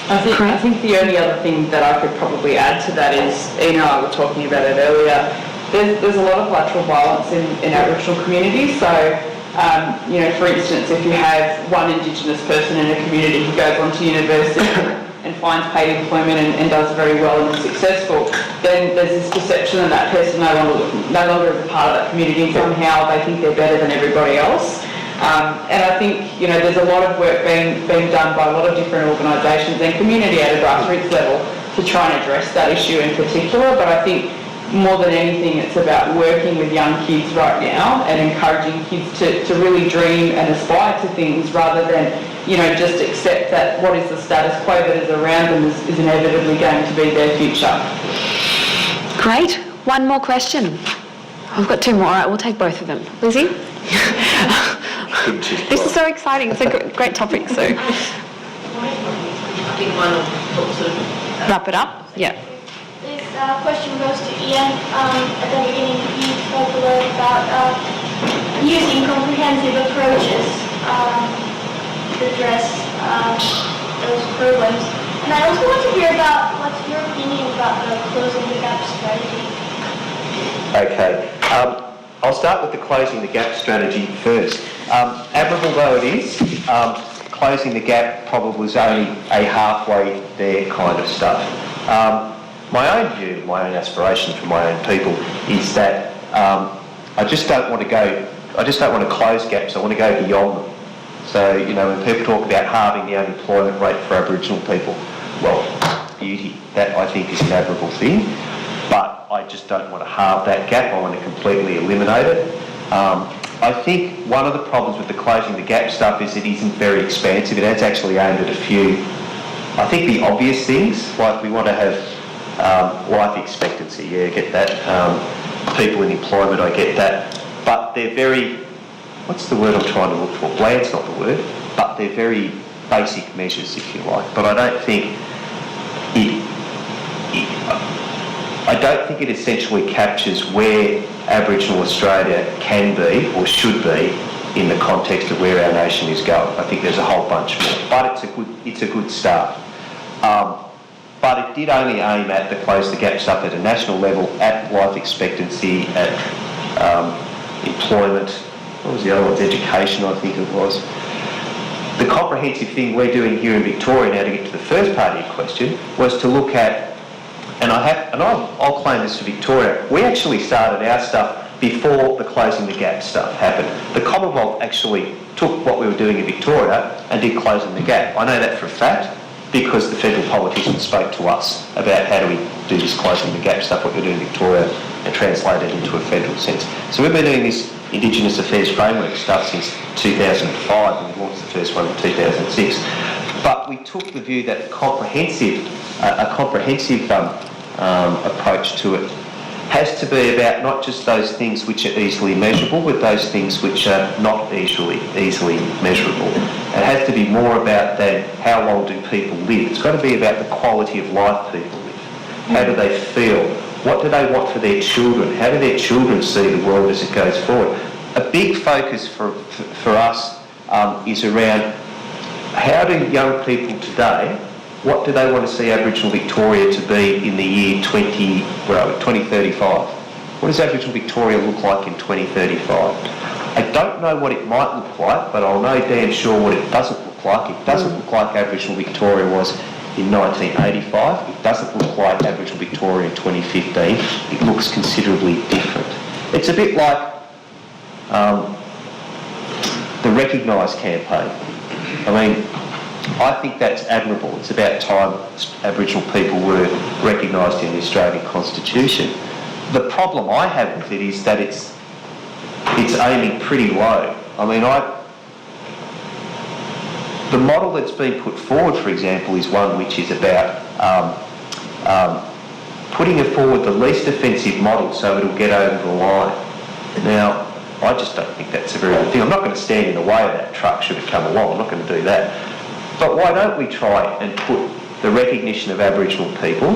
I think the only other thing that I could probably add to that is, Ina and I were talking about it earlier, there's a lot of lateral violence in Aboriginal communities. So, for instance, if you have one Indigenous person in a community who goes on to university and finds paid employment and does very well and is successful, then there's this perception that that person no longer is a part of that community, and somehow they think they're better than everybody else. And I think, there's a lot of work being done by a lot of different organisations and community at a grassroots level to try and address that issue in particular, but I think more than anything it's about working with young kids right now and encouraging kids to really dream and aspire to things rather than, just accept that what is the status quo that is around them is inevitably going to be their future. Great. One more question. I've got two more. All right, we'll take both of them. Lizzie? This is so exciting. It's a great topic. So, wrap it up. Yeah. This question goes to Ian. At the beginning, you spoke a lot about using comprehensive approaches to address those problems. And I also want to hear about what's your opinion about the closing the gap strategy. Okay. I'll start with the closing the gap strategy first. Admirable though it is, closing the gap probably was only a halfway there kind of stuff. My own view, my own aspiration for my own people is that I just don't want to close gaps, I want to go beyond them. So, when people talk about halving the unemployment rate for Aboriginal people, well, beauty, that I think is an admirable thing, but I just don't want to halve that gap, I want to completely eliminate it. I think one of the problems with the closing the gap stuff is it isn't very expansive. It is actually aimed at a few, I think the obvious things, like we want to have life expectancy, yeah, I get that. People in employment, I get that. But they're very, what's the word I'm trying to look for? Bland's not the word, but they're very basic measures, if you like. But I don't think it essentially captures where Aboriginal Australia can be or should be in the context of where our nation is going. I think there's a whole bunch more, but it's a good start. But it did only aim at the close the gap stuff at a national level, at life expectancy, at employment. What was the other one? Education, I think it was. The comprehensive thing we're doing here in Victoria, now to get to the first part of your question, was to look at, and I'll claim this for Victoria, we actually started our stuff before the closing the gap stuff happened. The Commonwealth actually took what we were doing in Victoria and did closing the gap. I know that for a fact because the federal politicians spoke to us about how do we do this closing the gap stuff, what we're doing in Victoria, and translate it into a federal sense. So we've been doing this Indigenous Affairs Framework stuff since 2005, and we launched the first one in 2006. But we took the view that a comprehensive approach to it has to be about not just those things which are easily measurable, but those things which are not easily measurable. It has to be more about that, how long do people live? It's got to be about the quality of life people live. How do they feel? What do they want for their children? How do their children see the world as it goes forward? A big focus for us is around how do young people today, what do they want to see Aboriginal Victoria to be in the year 2035? What does Aboriginal Victoria look like in 2035? I don't know what it might look like, but I'll know damn sure what it doesn't look like. It doesn't look like Aboriginal Victoria was in 1985. It doesn't look like Aboriginal Victoria in 2015. It looks considerably different. It's a bit like the Recognise campaign. I mean, I think that's admirable. It's about time Aboriginal people were recognised in the Australian Constitution. The problem I have with it is that it's aiming pretty low. I mean, the model that's been put forward, for example, is one which is about putting forward the least offensive model so it'll get over the line. Now, I just don't think that's a very good thing. I'm not going to stand in the way of that truck should it come along. I'm not going to do that. But why don't we try and put the recognition of Aboriginal people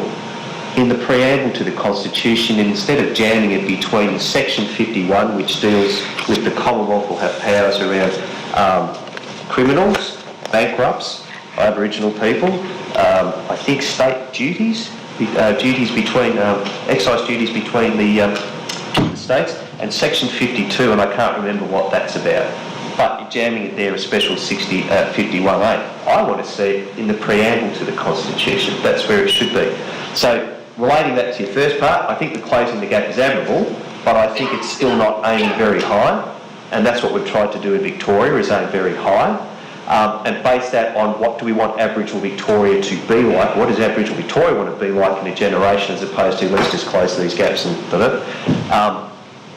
in the preamble to the Constitution, and instead of jamming it between Section 51, which deals with the Commonwealth will have powers around criminals, bankrupts, Aboriginal people, I think state duties between, excise duties between the states, and Section 52, and I can't remember what that's about. but you're jamming it there, a special 51A. I want to see it in the preamble to the Constitution. That's where it should be. So, relating that to your first part, I think the closing the gap is admirable, but I think it's still not aiming very high, and that's what we've tried to do in Victoria, is aim very high, and base that on what do we want Aboriginal Victoria to be like, what does Aboriginal Victoria want to be like in a generation, as opposed to let's just close these gaps and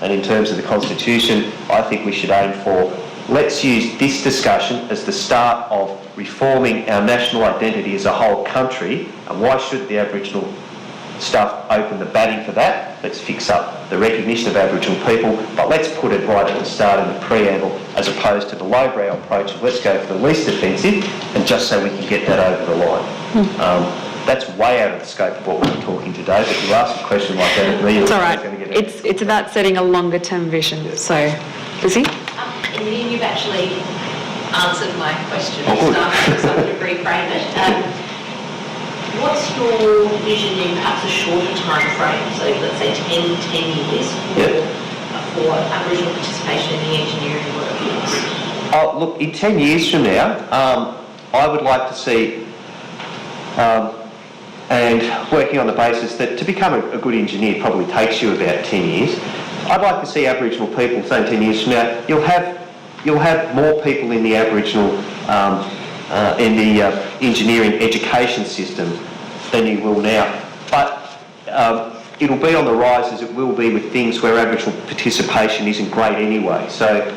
and in terms of the Constitution, I think we should aim for, let's use this discussion as the start of reforming our national identity as a whole country, and why should the Aboriginal stuff open the batting for that? Let's fix up the recognition of Aboriginal people, but let's put it right at the start in the preamble, as opposed to the lowbrow approach of let's go for the least offensive and just so we can get that over the line. That's way out of the scope of what we're talking today, but you ask a question like that of me, It's all right. going to get It's about setting a longer term vision. So, Lizzie? Ian, you've actually answered my question, Oh, good. so I'm going to reframe it. What's your vision in perhaps a shorter time frame, so let's say 10 years for Aboriginal participation in the engineering workforce? Oh, look, in 10 years from now, I would like to see, and working on the basis that to become a good engineer probably takes you about 10 years, I'd like to see Aboriginal people, say 10 years from now, you'll have more people in the Aboriginal in the engineering education system than you will now. But it'll be on the rise as it will be with things where Aboriginal participation isn't great anyway. So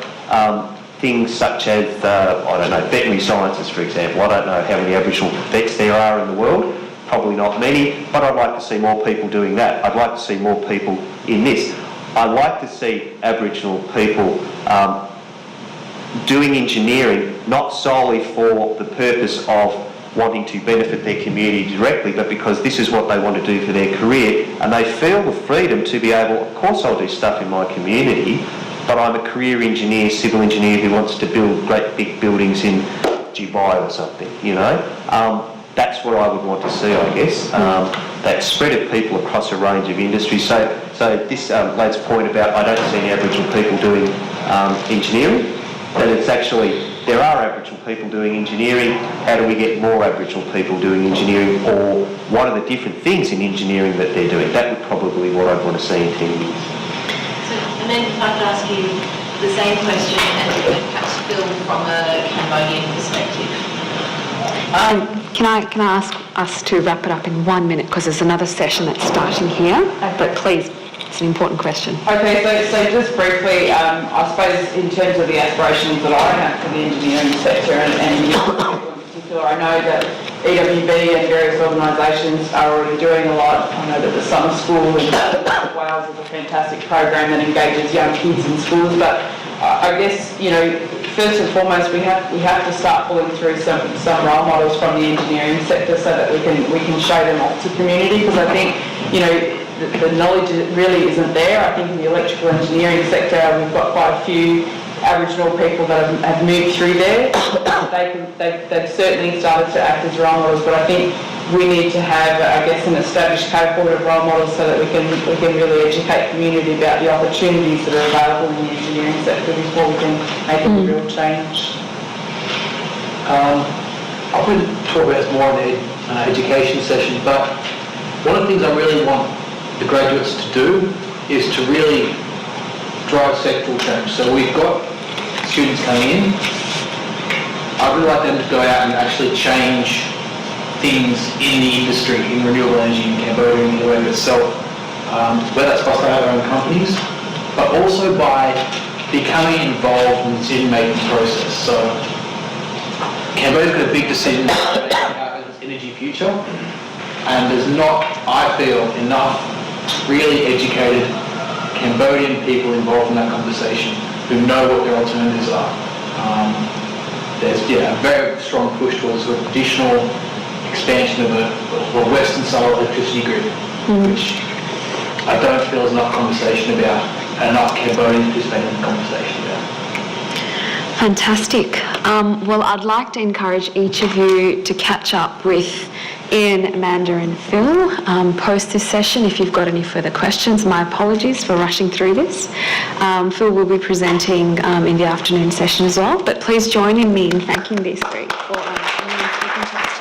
things such as, I don't know, veterinary sciences, for example. I don't know how many Aboriginal vets there are in the world, probably not many, but I'd like to see more people doing that. I'd like to see more people in this. I'd like to see Aboriginal people doing engineering not solely for the purpose of wanting to benefit their community directly, but because this is what they want to do for their career, and they feel the freedom to be able, of course I'll do stuff in my community, but I'm a career engineer, civil engineer who wants to build great big buildings in Dubai or something, you know. That's what I would want to see, I guess, that spread of people across a range of industries. So this lad's point about I don't see any Aboriginal people doing engineering, that it's actually, there are Aboriginal people doing engineering. How do we get more Aboriginal people doing engineering, or what are the different things in engineering that they're doing? That would probably be what I'd want to see in 10 years. So, and then if I could ask you the same question and perhaps Phil from a Cambodian perspective. Can I ask us to wrap it up in 1 minute, because there's another session that's starting here, but please, it's an important question. Okay, so just briefly, I suppose in terms of the aspirations that I have for the engineering sector and in particular, I know that EWB and various organisations are already doing a lot. I know that the summer school in Wales is a fantastic program that engages young kids in schools, but I guess, you know, first and foremost, we have to start pulling through some role models from the engineering sector so that we can show them off to community, because I think, you know, the knowledge really isn't there. I think in the electrical engineering sector, we've got quite a few Aboriginal people that have moved through there. They've certainly started to act as role models, but I think we need to have, I guess, an established cohort of role models so that we can really educate community about the opportunities that are available in the engineering sector before we can make a real change. I wouldn't talk about this more in the education session, but one of the things I really want the graduates to do is to really drive sectoral change. So we've got students coming in. I'd really like them to go out and actually change things in the industry, in renewable energy in Cambodia, in the way itself, whether that's by starting their own companies, but also by becoming involved in the decision-making process. So Cambodia's got a big decision about its energy future, and there's not, I feel, enough really educated Cambodian people involved in that conversation who know what their alternatives are. There's a very strong push towards sort of additional expansion of a western style electricity grid, which I don't feel there's enough conversation about, and enough Cambodians participating in the conversation about. Fantastic. Well, I'd like to encourage each of you to catch up with Ian, Amanda and Phil post this session if you've got any further questions. My apologies for rushing through this. Phil will be presenting in the afternoon session as well, but please join in me in thanking these three for speaking to us.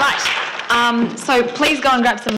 Right, so please go and grab some